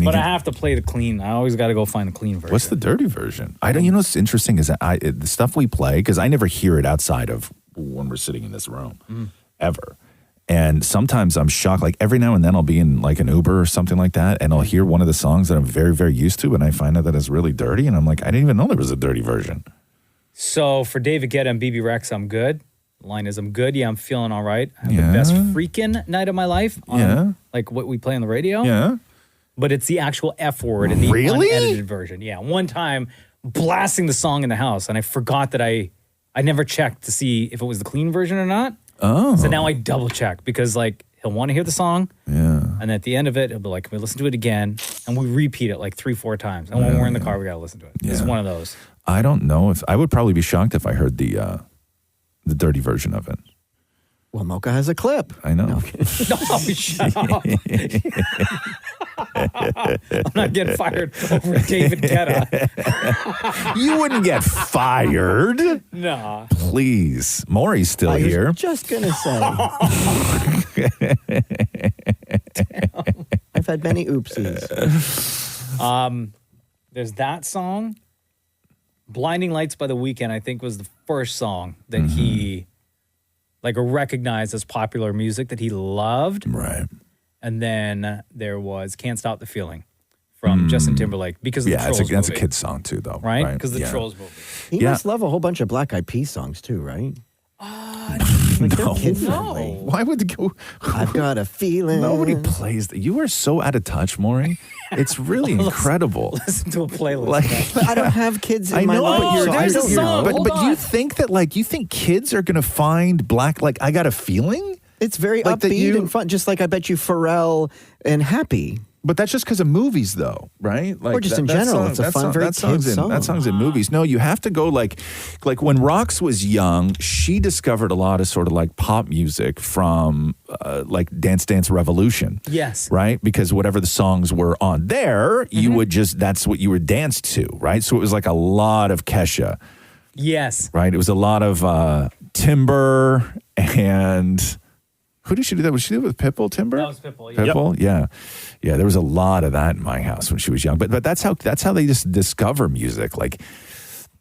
Speaker 13: But I have to play the clean. I always got to go find the clean version.
Speaker 9: What's the dirty version? I don't. What's interesting is that the stuff we play, because I never hear it outside of when we're sitting in this room, ever. And sometimes I'm shocked. Like every now and then I'll be in like an Uber or something like that, and I'll hear one of the songs that I'm very, very used to, and I find out that it's really dirty, and I'm like, I didn't even know there was a dirty version.
Speaker 13: So for David Guetta and BB Rex, I'm good. The line is, I'm good. Yeah, I'm feeling all right. I have the best freaking night of my life. Like what we play on the radio.
Speaker 9: Yeah.
Speaker 13: But it's the actual F word in the unedited version. Yeah. One time blasting the song in the house, and I forgot that I I never checked to see if it was the clean version or not.
Speaker 9: Oh.
Speaker 13: So now I double check because like he'll want to hear the song.
Speaker 9: Yeah.
Speaker 13: And at the end of it, he'll be like, can we listen to it again? And we repeat it like 3-4 times. And when we're in the car, we got to listen to it. It's one of those.
Speaker 9: I don't know if I would probably be shocked if I heard the dirty version of it.
Speaker 17: Well, Mocha has a clip.
Speaker 9: I know.
Speaker 13: No, shut up. I'm not getting fired over David Guetta.
Speaker 9: You wouldn't get fired.
Speaker 13: Nah.
Speaker 9: Please. Maurie's still
Speaker 17: I was
Speaker 9: here.
Speaker 17: just going to say. I've had many oopsies.
Speaker 13: There's that song. Blinding Lights by The Weeknd, I think, was the first song that he like recognized as popular music that he loved.
Speaker 9: Right.
Speaker 13: And then there was Can't Stop the Feeling from Justin Timberlake because of the Trolls
Speaker 9: that's a
Speaker 13: movie.
Speaker 9: kid's song too, though.
Speaker 13: Right? Because the Trolls movie.
Speaker 17: He must love a whole bunch of Black Eyed Peas songs too, right? They're kid-friendly.
Speaker 9: Why would they go?
Speaker 17: I've got a feeling.
Speaker 9: Nobody plays that. You are so out of touch, Maury. It's really incredible.
Speaker 13: Listen to a playlist.
Speaker 9: Like,
Speaker 17: But I don't have kids in
Speaker 9: I
Speaker 17: my
Speaker 9: know,
Speaker 17: life.
Speaker 9: but
Speaker 17: so I don't know.
Speaker 9: But you think that you think kids are going to find black? Like, I got a feeling.
Speaker 17: It's very
Speaker 9: Like that
Speaker 17: upbeat and fun, just like I bet you Pharrell and Happy.
Speaker 9: But that's just because of movies, though, right? Like
Speaker 17: Or just in general. It's a fun, very kid song.
Speaker 9: That song's in movies. No, you have to go like when Rox was young, she discovered a lot of sort of like pop music from like Dance Dance Revolution.
Speaker 13: Yes.
Speaker 9: Right? Because whatever the songs were on there, you would that's what you would dance to, right? So it was like a lot of Kesha.
Speaker 13: Yes.
Speaker 9: Right? It was a lot of Timber and... Who did she do that? Was she do it with Pitbull, Timber?
Speaker 13: That was Pitbull, yeah.
Speaker 9: Pitbull, yeah. Yeah, there was a lot of that in my house when she was young. But that's how they just discover music. Like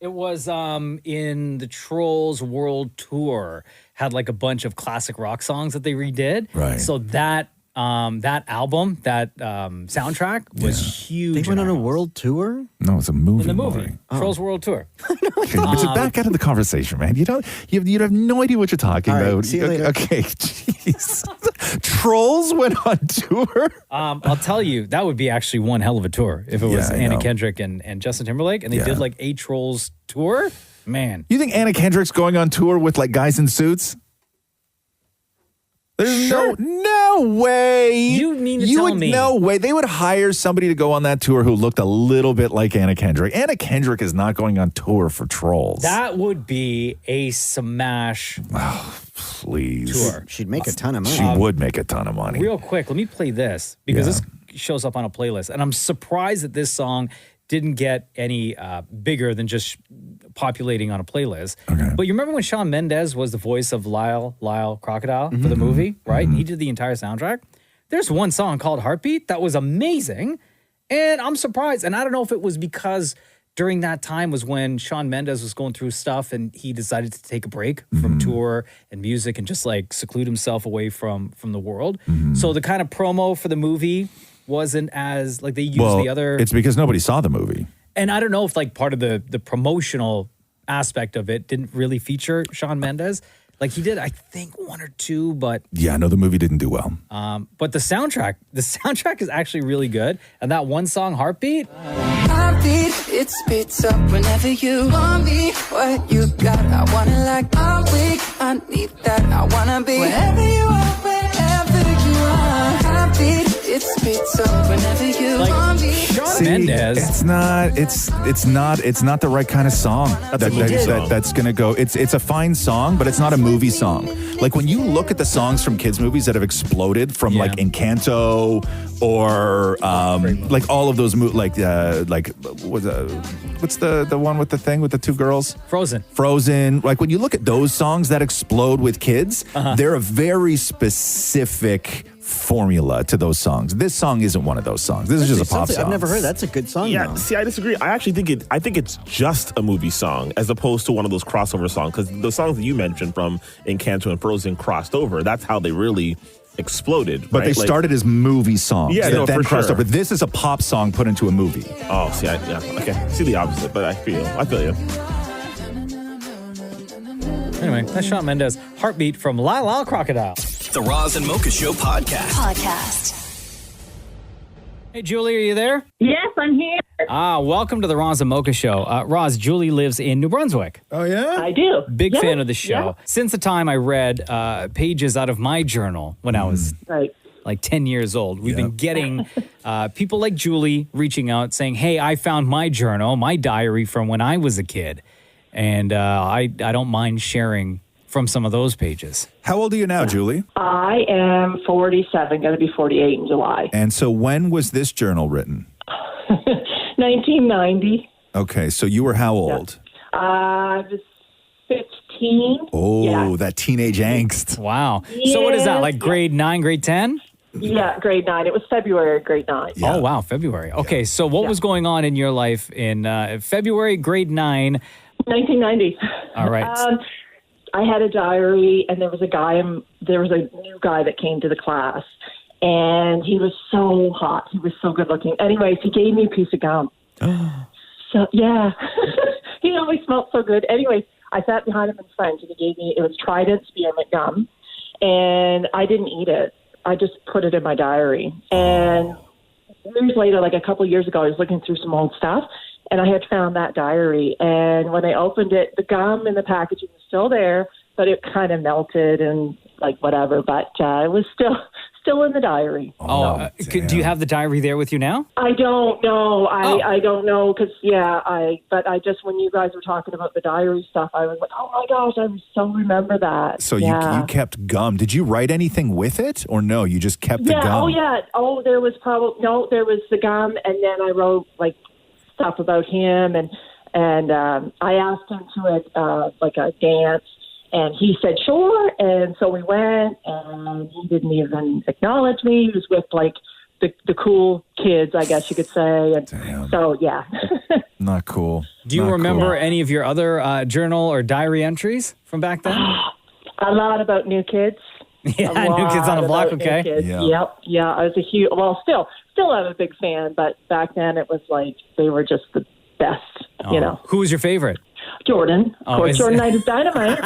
Speaker 13: It was in the Trolls World Tour, had like a bunch of classic rock songs that they redid.
Speaker 9: Right.
Speaker 13: So that album, that soundtrack was huge.
Speaker 17: They went on a world tour?
Speaker 9: No, it's a movie.
Speaker 13: In the movie,
Speaker 9: Maury.
Speaker 13: Trolls World Tour.
Speaker 9: Okay, but to back out of the conversation, man. You have no idea what you're talking
Speaker 17: All right,
Speaker 9: about.
Speaker 17: see you later.
Speaker 9: Okay, jeez. Trolls went on tour.
Speaker 13: I'll tell you, that would be actually one hell of a tour if it was
Speaker 9: Yeah, I
Speaker 13: Anna
Speaker 9: know.
Speaker 13: Kendrick and Justin Timberlake, and they did like a Trolls tour. Man,
Speaker 9: You think Anna Kendrick's going on tour with like guys in suits? There's no way.
Speaker 13: You mean to tell me?
Speaker 9: No way. They would hire somebody to go on that tour who looked a little bit like Anna Kendrick. Anna Kendrick is not going on tour for Trolls.
Speaker 13: that would be a smash
Speaker 9: Please.
Speaker 13: tour.
Speaker 17: She'd make a ton of money.
Speaker 9: She would make a ton of money.
Speaker 13: Real quick, let me play this because this shows up on a playlist, and I'm surprised that this song didn't get any bigger than just populating on a playlist. But you remember when Shawn Mendes was the voice of Lyle Crocodile for the movie, right? And he did the entire soundtrack. There's one song called Heartbeat that was amazing, and I'm surprised. And I don't know if it was because during that time was when Shawn Mendes was going through stuff and he decided to take a break from tour and music and just like seclude himself away from the world. So the kind of promo for the movie wasn't as like they used the other.
Speaker 9: It's because nobody saw the movie.
Speaker 13: And I don't know if like part of the promotional aspect of it didn't really feature Shawn Mendes. Like he did, I think, one or two, but
Speaker 9: Yeah, no, the movie didn't do well.
Speaker 13: but the soundtrack is actually really good. And that one song, Heartbeat,
Speaker 2: Heartbeat, it speeds up whenever you want me. What you got, I wanna like I'm weak. I need that, I wanna be wherever you are, wherever you are. Heartbeat, it speeds up whenever you want me.
Speaker 13: Shawn Mendes.
Speaker 9: It's not the right kind of song. That's gonna go. It's a fine song, but it's not a movie song. Like when you look at the songs from kids movies that have exploded from like Encanto or like all of those what's the one with the thing with the two girls? Frozen. Like when you look at those songs that explode with kids, they're a very specific formula to those songs. This song isn't one of those songs. This is just a pop song.
Speaker 17: I've never heard. That's a good song.
Speaker 10: Yeah,
Speaker 17: though.
Speaker 10: see, I disagree. I actually think it's just a movie song as opposed to one of those crossover songs, because the songs that you mentioned from Encanto and Frozen crossed over. That's how they really exploded.
Speaker 9: But
Speaker 10: right?
Speaker 9: they started as movie songs.
Speaker 10: Yeah,
Speaker 9: that
Speaker 10: no,
Speaker 9: then
Speaker 10: for
Speaker 9: crossed
Speaker 10: sure.
Speaker 9: over. This is a pop song put into a movie.
Speaker 10: Oh, see, okay. See the opposite, but I feel you.
Speaker 13: Anyway, that's Shawn Mendes. Heartbeat from Lyle Crocodile.
Speaker 1: The Roz and Mocha Show podcast.
Speaker 6: Podcast.
Speaker 13: Hey, Julie, are you there?
Speaker 8: Yes, I'm here.
Speaker 13: Welcome to the Roz and Mocha Show. Roz, Julie lives in New Brunswick.
Speaker 9: Oh, yeah?
Speaker 3: I do.
Speaker 13: Big
Speaker 3: Yeah,
Speaker 13: fan of the show.
Speaker 3: yeah.
Speaker 13: Since the time I read pages out of my journal when I was like 10 years old, we've been getting people like Julie reaching out saying, hey, I found my journal, my diary from when I was a kid. And I don't mind sharing from some of those pages.
Speaker 9: How old are you now, Julie?
Speaker 3: I am 47, going to be 48 in July.
Speaker 9: And so when was this journal written?
Speaker 3: 1990.
Speaker 9: Okay, so you were how old?
Speaker 3: I was 15.
Speaker 9: Oh, that teenage angst.
Speaker 13: Wow. So what is that, like
Speaker 3: Yes,
Speaker 13: grade 9, grade 10?
Speaker 3: Yeah, grade 9. It was February, grade 9.
Speaker 13: Oh, wow, February. Okay, so what was going on in your life in February, grade 9?
Speaker 3: 1990.
Speaker 13: All right.
Speaker 3: I had a diary, and there was a new guy that came to the class, and he was so hot. He was so good looking. Anyways, he gave me a piece of gum. So, yeah. He always smelled so good. Anyways, I sat behind him in French, and he gave me, it was Trident spearmint gum, and I didn't eat it. I just put it in my diary. And years later, like a couple of years ago, I was looking through some old stuff, and I had found that diary. And when I opened it, the gum in the packaging was still there, but it kind of melted and like whatever. But it was still in the diary.
Speaker 13: Do you have the diary there with you now?
Speaker 3: I don't know. I don't know because but I just when you guys were talking about the diary stuff, I was like, oh my gosh, I so remember that.
Speaker 9: So you kept gum. Did you write anything with it, or no? You just kept the gum.
Speaker 3: Oh yeah. Oh, there was there was the gum, and then I wrote like stuff about him, and I asked him to like a dance. And he said, sure. And so we went, and he didn't even acknowledge me. He was with, like, the cool kids, I guess you could say. And so, yeah.
Speaker 9: Not cool.
Speaker 13: Do you remember any of your other journal or diary entries from back then?
Speaker 3: A lot about New Kids.
Speaker 13: Yeah, New Kids on the Block, okay.
Speaker 3: Yeah. Yep. I was a huge, still I'm a big fan, but back then it was like they were just the best, you know.
Speaker 13: Who was your favorite?
Speaker 3: Jordan. Of course, Jordan Knight is dynamite.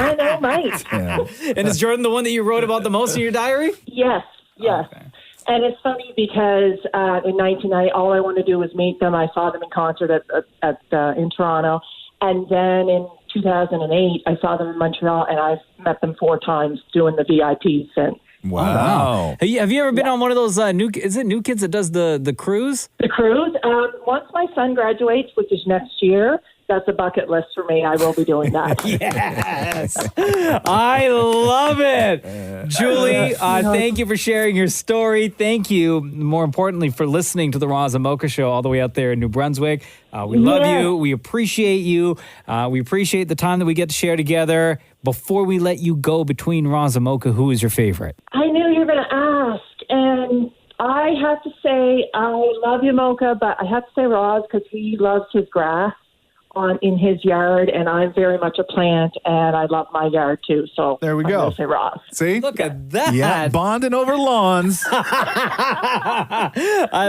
Speaker 3: Dynamite.
Speaker 13: And is Jordan the one that you wrote about the most in your diary?
Speaker 3: Yes. Okay. And it's funny because in 1990, all I wanted to do was meet them. I saw them in concert in Toronto. And then in 2008, I saw them in Montreal, and I've met them 4 times doing the VIP since.
Speaker 9: Wow.
Speaker 13: Have you ever been on one of those New Kids that does the cruise?
Speaker 3: The cruise? Once my son graduates, which is next year, that's a bucket list for me. I will be doing that.
Speaker 13: Yes. I love it. Julie, thank you for sharing your story. Thank you, more importantly, for listening to the Roz and Mocha Show all the way out there in New Brunswick. We love you. We appreciate you. We appreciate the time that we get to share together. Before we let you go, between Roz and Mocha, who is your favorite?
Speaker 3: I knew you were going to ask, and I have to say I love you, Mocha, but I have to say Roz because he loves his grass in his yard, and I'm very much a plant, and I love my yard too. So
Speaker 9: there we
Speaker 3: I'm
Speaker 9: go.
Speaker 3: gonna say Roz.
Speaker 9: See,
Speaker 13: look at that.
Speaker 9: Yeah, bonding over lawns.
Speaker 13: I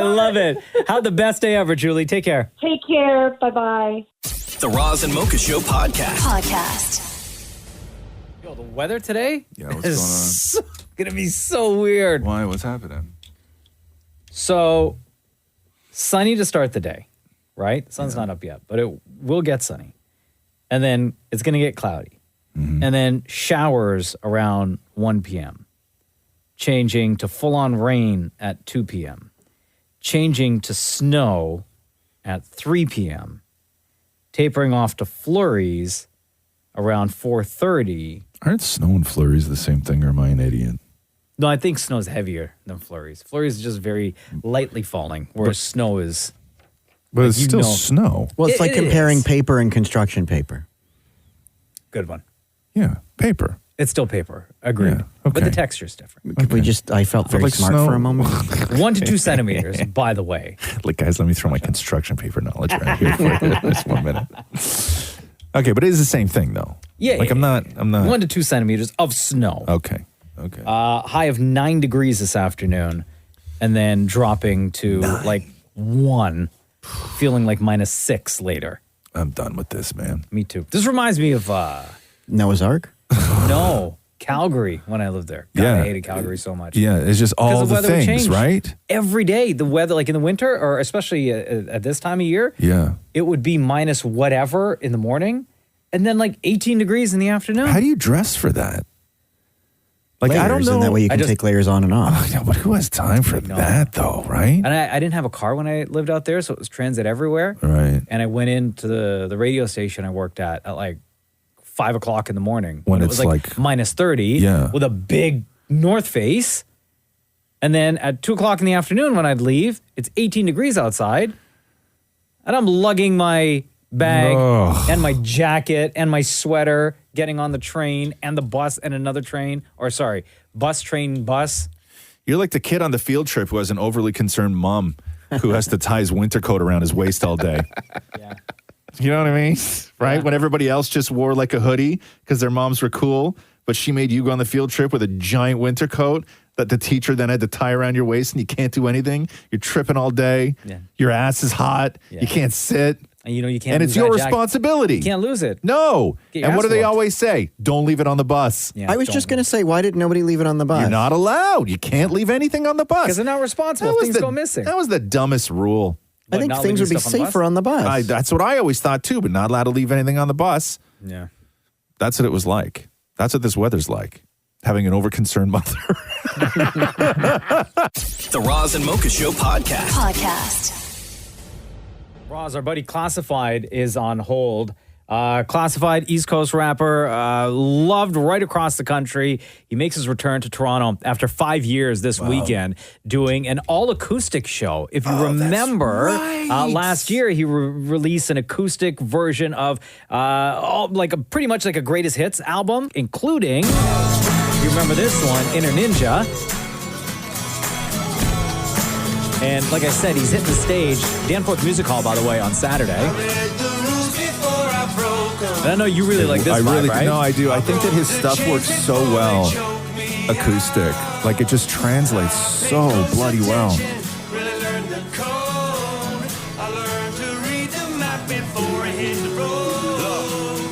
Speaker 13: love it. Have the best day ever, Julie. Take care.
Speaker 3: Take care. Bye bye.
Speaker 1: The Roz and Mocha Show podcast.
Speaker 13: Yo, the weather today?
Speaker 9: Yeah, what's going on?
Speaker 13: Gonna be so weird.
Speaker 9: Why? What's happening?
Speaker 13: So sunny to start the day. Right? The sun's not up yet, but it will get sunny. And then it's going to get cloudy. And then showers around 1 p.m. Changing to full-on rain at 2 p.m. Changing to snow at 3 p.m. Tapering off to flurries around 4:30.
Speaker 9: Aren't snow and flurries the same thing, or am I an idiot?
Speaker 13: No, I think snow's heavier than flurries. Flurries is just very lightly falling, whereas snow is...
Speaker 9: But it's still snow.
Speaker 17: Well, it's like comparing paper and construction paper.
Speaker 13: Good one.
Speaker 9: Yeah, paper.
Speaker 13: It's still paper. Agreed.
Speaker 9: Yeah, okay.
Speaker 13: But the texture's different.
Speaker 17: Could we I felt very smart
Speaker 9: snow.
Speaker 17: for a moment.
Speaker 13: 1 to 2 centimeters, by the way.
Speaker 9: Like, guys, let me throw my construction paper knowledge right here for just 1 minute. Okay, but it is the same thing, though.
Speaker 13: Yeah.
Speaker 9: Like, I'm not.
Speaker 13: 1 to 2 centimeters of snow.
Speaker 9: Okay.
Speaker 13: High of 9 degrees this afternoon, and then dropping to like 1, feeling like -6 later.
Speaker 9: I'm done with this, man.
Speaker 13: Me too. This reminds me of
Speaker 17: Noah's Ark?
Speaker 13: No. Calgary when I lived there. God, I hated Calgary so much.
Speaker 9: Yeah, it's just all
Speaker 13: Because
Speaker 9: the
Speaker 13: weather would
Speaker 9: things,
Speaker 13: change.
Speaker 9: right?
Speaker 13: Every day, the weather, like in the winter, or especially at this time of year,
Speaker 9: Yeah.
Speaker 13: it would be minus whatever in the morning, and then like 18 degrees in the afternoon.
Speaker 9: How do you dress for that? Like, I don't
Speaker 17: Layers,
Speaker 9: know.
Speaker 17: and that way you can take layers on and off.
Speaker 9: Yeah, but who has time for that, though, right?
Speaker 13: And I didn't have a car when I lived out there, so it was transit everywhere.
Speaker 9: Right.
Speaker 13: And I went into the radio station I worked at like 5 o'clock in the morning
Speaker 9: When
Speaker 13: it
Speaker 9: it's
Speaker 13: was
Speaker 9: like-
Speaker 13: minus 30
Speaker 9: Yeah.
Speaker 13: with a big north face. And then at 2 o'clock in the afternoon when I'd leave, it's 18 degrees outside. And I'm lugging my bag
Speaker 9: Ugh.
Speaker 13: and my jacket and my sweater, getting on the train and the bus and another train. Or sorry, bus, train, bus.
Speaker 9: You're like the kid on the field trip who has an overly concerned mom who has to tie his winter coat around his waist all day. You know what I mean? Right? When everybody else just wore like a hoodie because their moms were cool, but she made you go on the field trip with a giant winter coat that the teacher then had to tie around your waist and you can't do anything. You're tripping all day.
Speaker 13: Yeah.
Speaker 9: Your ass is hot. You can't sit.
Speaker 13: And you can't
Speaker 9: And
Speaker 13: lose
Speaker 9: it's your
Speaker 13: that jacket.
Speaker 9: responsibility.
Speaker 13: You can't lose it.
Speaker 9: No.
Speaker 13: Get your
Speaker 9: And what
Speaker 13: ass
Speaker 9: do they
Speaker 13: whooped.
Speaker 9: always say? Don't leave it on the bus.
Speaker 17: I was just going to say, why did nobody leave it on the bus?
Speaker 9: You're not allowed. You can't leave anything on the bus.
Speaker 13: Because they're not responsible.
Speaker 9: That was
Speaker 13: Things
Speaker 9: the-
Speaker 13: go missing.
Speaker 9: That was the dumbest rule.
Speaker 17: I think things would be safer on the bus.
Speaker 9: That's what I always thought too, but not allowed to leave anything on the bus.
Speaker 13: Yeah.
Speaker 9: That's what it was like. That's what this weather's like. Having an overconcerned mother.
Speaker 1: The Roz and Mocha Show podcast.
Speaker 13: Roz, our buddy Classified is on hold. Classified, East Coast rapper, loved right across the country. He makes his return to Toronto after 5 years this weekend, doing an all-acoustic show. If you remember, last year he released an acoustic version of pretty much like a greatest hits album, including, you remember this one, Inner Ninja. And like I said, he's hitting the stage, Danforth Music Hall, by the way, on Saturday. And I know you really like this vibe, right?
Speaker 9: No, I do. I think that his stuff works so well acoustic. Like it just translates so bloody well.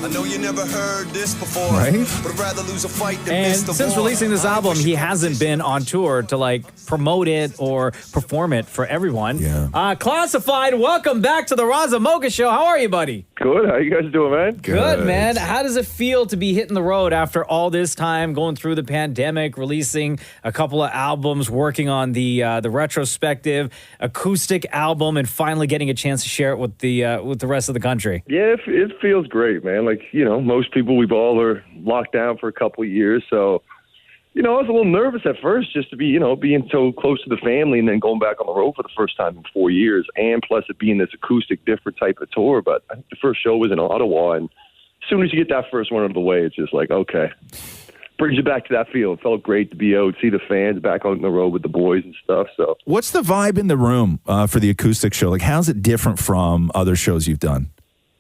Speaker 8: I know you never heard this before,
Speaker 9: Right?
Speaker 8: but I'd rather lose a fight than
Speaker 13: And
Speaker 8: miss the
Speaker 13: since
Speaker 8: war.
Speaker 13: releasing this album, he hasn't been on tour to like promote it or perform it for everyone. Yeah. Classified, welcome back to the Roz and Mocha Show. How are you, buddy?
Speaker 11: Good. How you guys doing, man?
Speaker 13: Good, man. How does it feel to be hitting the road after all this time, going through the pandemic, releasing a couple of albums, working on the retrospective acoustic album, and finally getting a chance to share it with the rest of the country?
Speaker 11: Yeah, it feels great, man. Like, you know, most people, we've all are locked down for a couple of years. So, you know, I was a little nervous at first just to be, you know, being so close to the family and then going back on the road for the first time in 4 years. And plus it being this acoustic, different type of tour. But I think the first show was in Ottawa. And as soon as you get that first one out of the way, it's just like, okay. Brings you back to that feel. It felt great to be out, see the fans back on the road with the boys and stuff. So,
Speaker 9: What's the vibe in the room for the acoustic show? Like, how's it different from other shows you've done?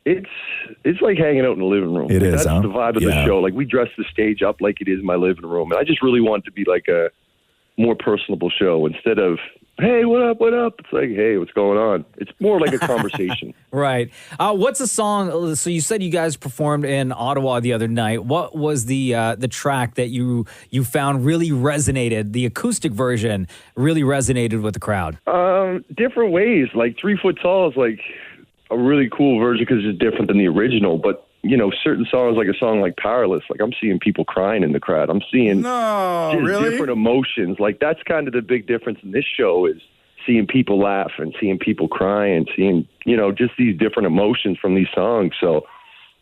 Speaker 11: It's like hanging out in the living room.
Speaker 9: It is,
Speaker 11: That's
Speaker 9: huh?
Speaker 11: the vibe of
Speaker 9: Yeah.
Speaker 11: the show. Like, we dress the stage up like it is my living room. And I just really want it to be like a more personable show instead of, hey, what up, what up? It's like, hey, what's going on? It's more like a conversation.
Speaker 13: Right. What's the song? So you said you guys performed in Ottawa the other night. What was the track that you found really resonated? The acoustic version really resonated with the crowd.
Speaker 11: Different ways. Like 3 Foot Tall is like a really cool version because it's different than the original. But, you know, certain songs, like a song like Powerless, like I'm seeing people crying in the crowd. I'm seeing just different emotions. Like that's kind of the big difference in this show is seeing people laugh and seeing people cry and seeing, you know, just these different emotions from these songs. So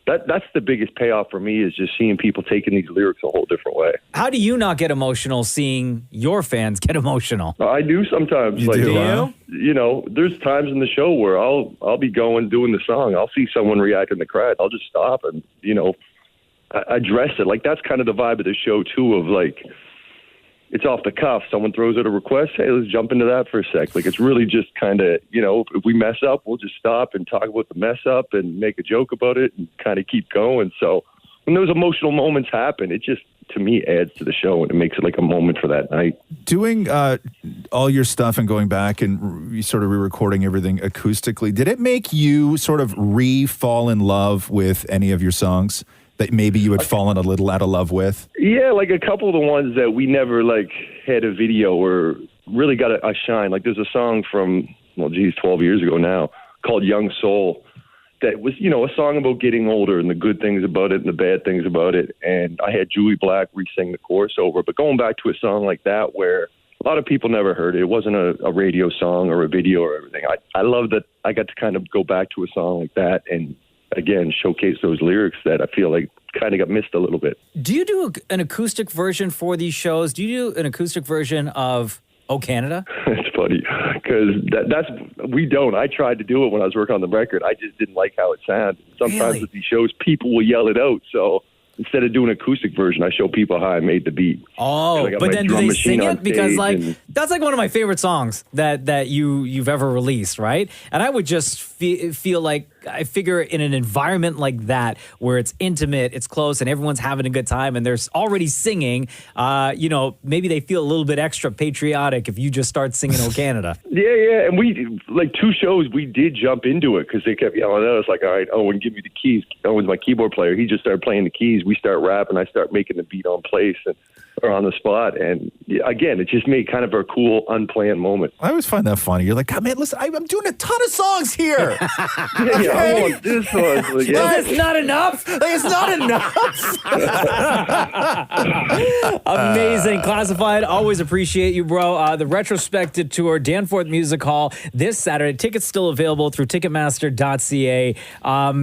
Speaker 11: that's the biggest payoff for me is just seeing people taking these lyrics a whole different way.
Speaker 13: How do you not get emotional seeing your fans get emotional?
Speaker 11: I do sometimes.
Speaker 13: You
Speaker 11: like,
Speaker 13: do, huh?
Speaker 11: You know, there's times in the show where I'll be doing the song. I'll see someone react in the crowd. I'll just stop and, you know, address it. Like that's kind of the vibe of the show too. Of like, it's off the cuff. Someone throws out a request. Hey, let's jump into that for a sec. Like it's really just kind of, you know, if we mess up, we'll just stop and talk about the mess up and make a joke about it and kind of keep going. So when those emotional moments happen, it just, to me, adds to the show and it makes it like a moment for that night.
Speaker 9: Doing all your stuff and going back and sort of re-recording everything acoustically, did it make you sort of re-fall in love with any of your songs? that maybe you had fallen a little out of love with?
Speaker 11: Yeah, like a couple of the ones that we never like had a video or really got a shine. Like there's a song from 12 years ago now called Young Soul that was, a song about getting older and the good things about it and the bad things about it. And I had Julie Black re-sing the chorus over. But going back to a song like that where a lot of people never heard it. It wasn't a radio song or a video or everything. I love that I got to kind of go back to a song like that and, again, showcase those lyrics that I feel like kind of got missed a little bit.
Speaker 13: Do you do an acoustic version for these shows? Do you do an acoustic version of Oh Canada?
Speaker 11: It's funny because we don't. I tried to do it when I was working on the record. I just didn't like how it sounded. Sometimes with these shows, people will yell it out. So instead of doing an acoustic version, I show people how I made the beat.
Speaker 13: Oh, but then do they sing it? Because that's like one of my favorite songs that you've ever released, right? And I would just feel like I figure in an environment like that where it's intimate, it's close, and everyone's having a good time, and they're already singing. Maybe they feel a little bit extra patriotic if you just start singing "Oh Canada."
Speaker 11: Yeah, and we like 2 shows we did jump into it because they kept yelling at us like, "All right, Owen, give me the keys." Owen's my keyboard player. He just started playing the keys. We start rapping. I start making the beat on place or on the spot, and again, it just made kind of a cool, unplanned moment.
Speaker 9: I always find that funny. You're like, God, man, listen, I'm doing a ton of songs here.
Speaker 11: I want this one. Like,
Speaker 13: It's not enough.
Speaker 9: It's not enough.
Speaker 13: Amazing. Classified. Always appreciate you, bro. The retrospective tour, Danforth Music Hall, this Saturday. Tickets still available through Ticketmaster.ca.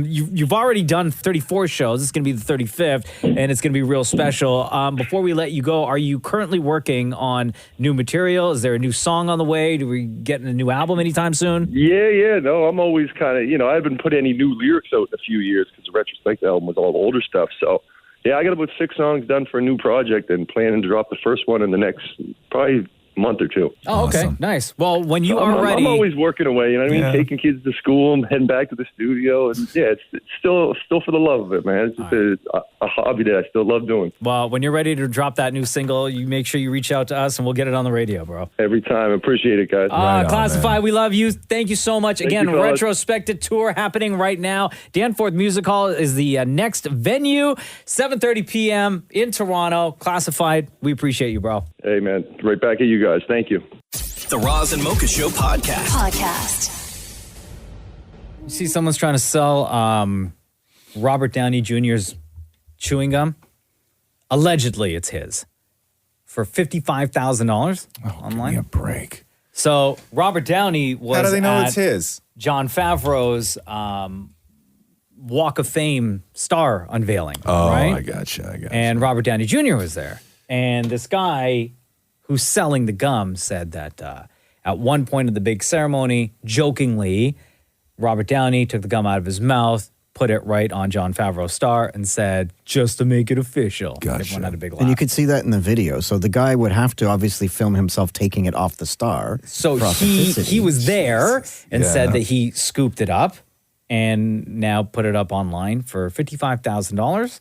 Speaker 13: You've already done 34 shows. It's going to be the 35th, and it's going to be real special. Before we let you go, are you currently working on new material? Is there a new song on the way? Do we get a new album anytime soon?
Speaker 11: Yeah. No, I'm always kind of, I haven't put any new lyrics out in a few years because the retrospective album was all older stuff. So, yeah, I got about 6 songs done for a new project and planning to drop the first one in the next probably month or 2.
Speaker 13: Oh, okay. Awesome. Nice. Well, when you are ready...
Speaker 11: I'm always working away, you know what I mean?
Speaker 9: Yeah.
Speaker 11: Taking kids to school and heading back to the studio. And yeah, it's still for the love of it, man. It's just a hobby that I still love doing.
Speaker 13: Well, when you're ready to drop that new single, you make sure you reach out to us and we'll get it on the radio, bro.
Speaker 11: Every time. Appreciate it, guys.
Speaker 13: Classified, we love you. Thank you so much.
Speaker 11: Thank
Speaker 13: Again,
Speaker 11: you, fellas.
Speaker 13: retrospective tour happening right now. Danforth Music Hall is the next venue, 7:30 p.m. in Toronto. Classified, we appreciate you, bro.
Speaker 11: Hey, man. Right back at you guys. Thank you.
Speaker 1: The Roz and Mocha Show podcast.
Speaker 13: You see someone's trying to sell Robert Downey Jr.'s chewing gum. Allegedly, it's his. For $55,000 online.
Speaker 9: Give me a break.
Speaker 13: So Robert Downey was
Speaker 9: How do they know
Speaker 13: at
Speaker 9: it's his?
Speaker 13: John Favreau's Walk of Fame star unveiling.
Speaker 9: Oh,
Speaker 13: right?
Speaker 9: I gotcha.
Speaker 13: And Robert Downey Jr. was there. And this guy who's selling the gum said that at one point of the big ceremony, jokingly, Robert Downey took the gum out of his mouth, put it right on John Favreau's star, and said, just to make it official.
Speaker 17: Gotcha.
Speaker 13: Everyone had a big laugh.
Speaker 17: And you could see that in the video. So the guy would have to obviously film himself taking it off the star.
Speaker 13: So
Speaker 17: for
Speaker 13: he
Speaker 17: authenticity.
Speaker 13: was there and
Speaker 17: Yeah.
Speaker 13: said that he scooped it up and now put it up online for $55,000.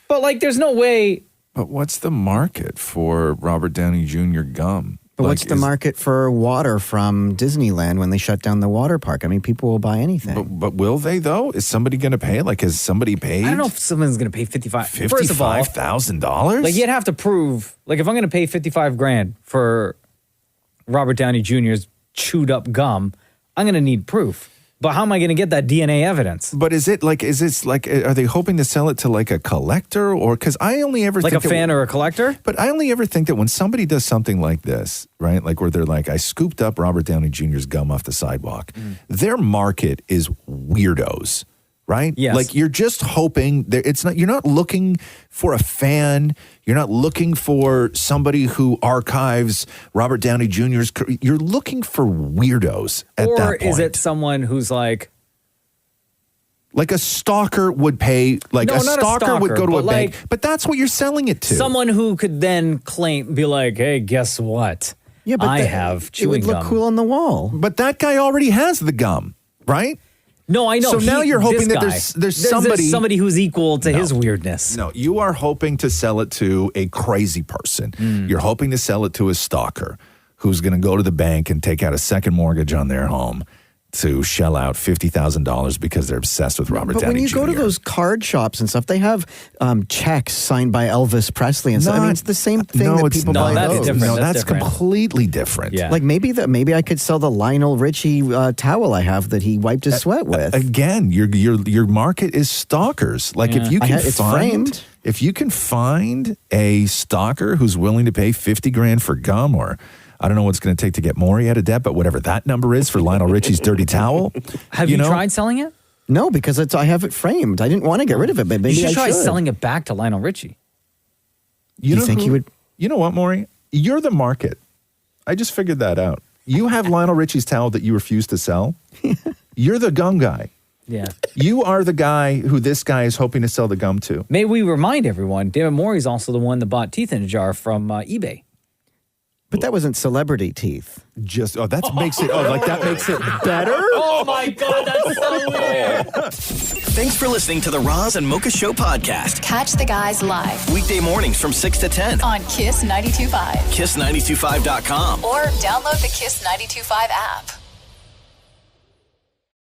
Speaker 13: But like, there's no way.
Speaker 9: But what's the market for Robert Downey Jr. gum?
Speaker 17: But what's the market for water from Disneyland when they shut down the water park? I mean, people will buy anything.
Speaker 9: But will they, though? Is somebody going to pay? Like, has somebody paid?
Speaker 13: I don't know if someone's going to pay
Speaker 9: $55,000?
Speaker 13: Like, you'd have to prove, like, if I'm going to pay $55,000 for Robert Downey Jr.'s chewed up gum, I'm going to need proof. But how am I going to get that DNA evidence?
Speaker 9: But is this like, are they hoping to sell it to like a collector or, because I only ever
Speaker 13: Like
Speaker 9: think
Speaker 13: a fan or a collector?
Speaker 9: But I only ever think that when somebody does something like this, right? Like where they're like, I scooped up Robert Downey Jr.'s gum off the sidewalk. Their market is weirdos, right?
Speaker 13: Yes.
Speaker 9: Like you're just hoping you're not looking for a fan. You're not looking for somebody who archives Robert Downey Jr.'s career. You're looking for weirdos at that point.
Speaker 13: Or is it someone who's like
Speaker 9: a stalker would pay, like
Speaker 13: No,
Speaker 9: a
Speaker 13: not a
Speaker 9: stalker would go to
Speaker 13: stalker,
Speaker 9: a
Speaker 13: but
Speaker 9: bank.
Speaker 13: like-
Speaker 9: But that's what you're selling it to.
Speaker 13: someone who could then be like, hey, guess what? I have chewing
Speaker 9: it would look
Speaker 13: gum.
Speaker 9: cool
Speaker 17: on the wall.
Speaker 9: But that guy already has the gum, right?
Speaker 13: No, I know.
Speaker 9: So now you're hoping
Speaker 13: this
Speaker 9: that
Speaker 13: guy,
Speaker 9: there's somebody
Speaker 13: who's equal to his weirdness.
Speaker 9: No, you are hoping to sell it to a crazy person. You're hoping to sell it to a stalker who's going to go to the bank and take out a second mortgage on their home to shell out $50,000 because they're obsessed with Robert Downey Jr.
Speaker 17: But when you go to those card shops and stuff, they have checks signed by Elvis Presley and stuff. I mean, it's the same thing that people buy those.
Speaker 9: No, that's completely different.
Speaker 17: Like maybe I could sell the Lionel Richie towel I have that he wiped his sweat with.
Speaker 9: Again, your market is stalkers. Like if you can
Speaker 17: It's framed.
Speaker 9: If you can find a stalker who's willing to pay $50,000 for gum, or I don't know what's going to take to get Maurie out of debt, but whatever that number is for Lionel Richie's dirty towel.
Speaker 13: Have you tried selling it?
Speaker 17: No, because I have it framed. I didn't want to get rid of it, but maybe
Speaker 13: You should
Speaker 17: I
Speaker 13: try selling it back to Lionel Richie.
Speaker 9: You
Speaker 17: think he would?
Speaker 9: You know what, Maurie? You're the market. I just figured that out. You have Lionel Richie's towel that you refuse to sell. You're the gum guy.
Speaker 13: Yeah.
Speaker 9: You are the guy who this guy is hoping to sell the gum to.
Speaker 13: May we remind everyone, David Morey's also the one that bought teeth in a jar from eBay.
Speaker 17: But that wasn't celebrity teeth.
Speaker 9: That makes it better?
Speaker 13: Oh my God, that's so weird.
Speaker 1: Thanks for listening to the Roz and Mocha Show podcast.
Speaker 12: Catch the guys live
Speaker 1: Weekday mornings from 6 to 10
Speaker 12: on Kiss 92.5.
Speaker 1: KISS925.com.
Speaker 12: Or download the Kiss 92.5 app.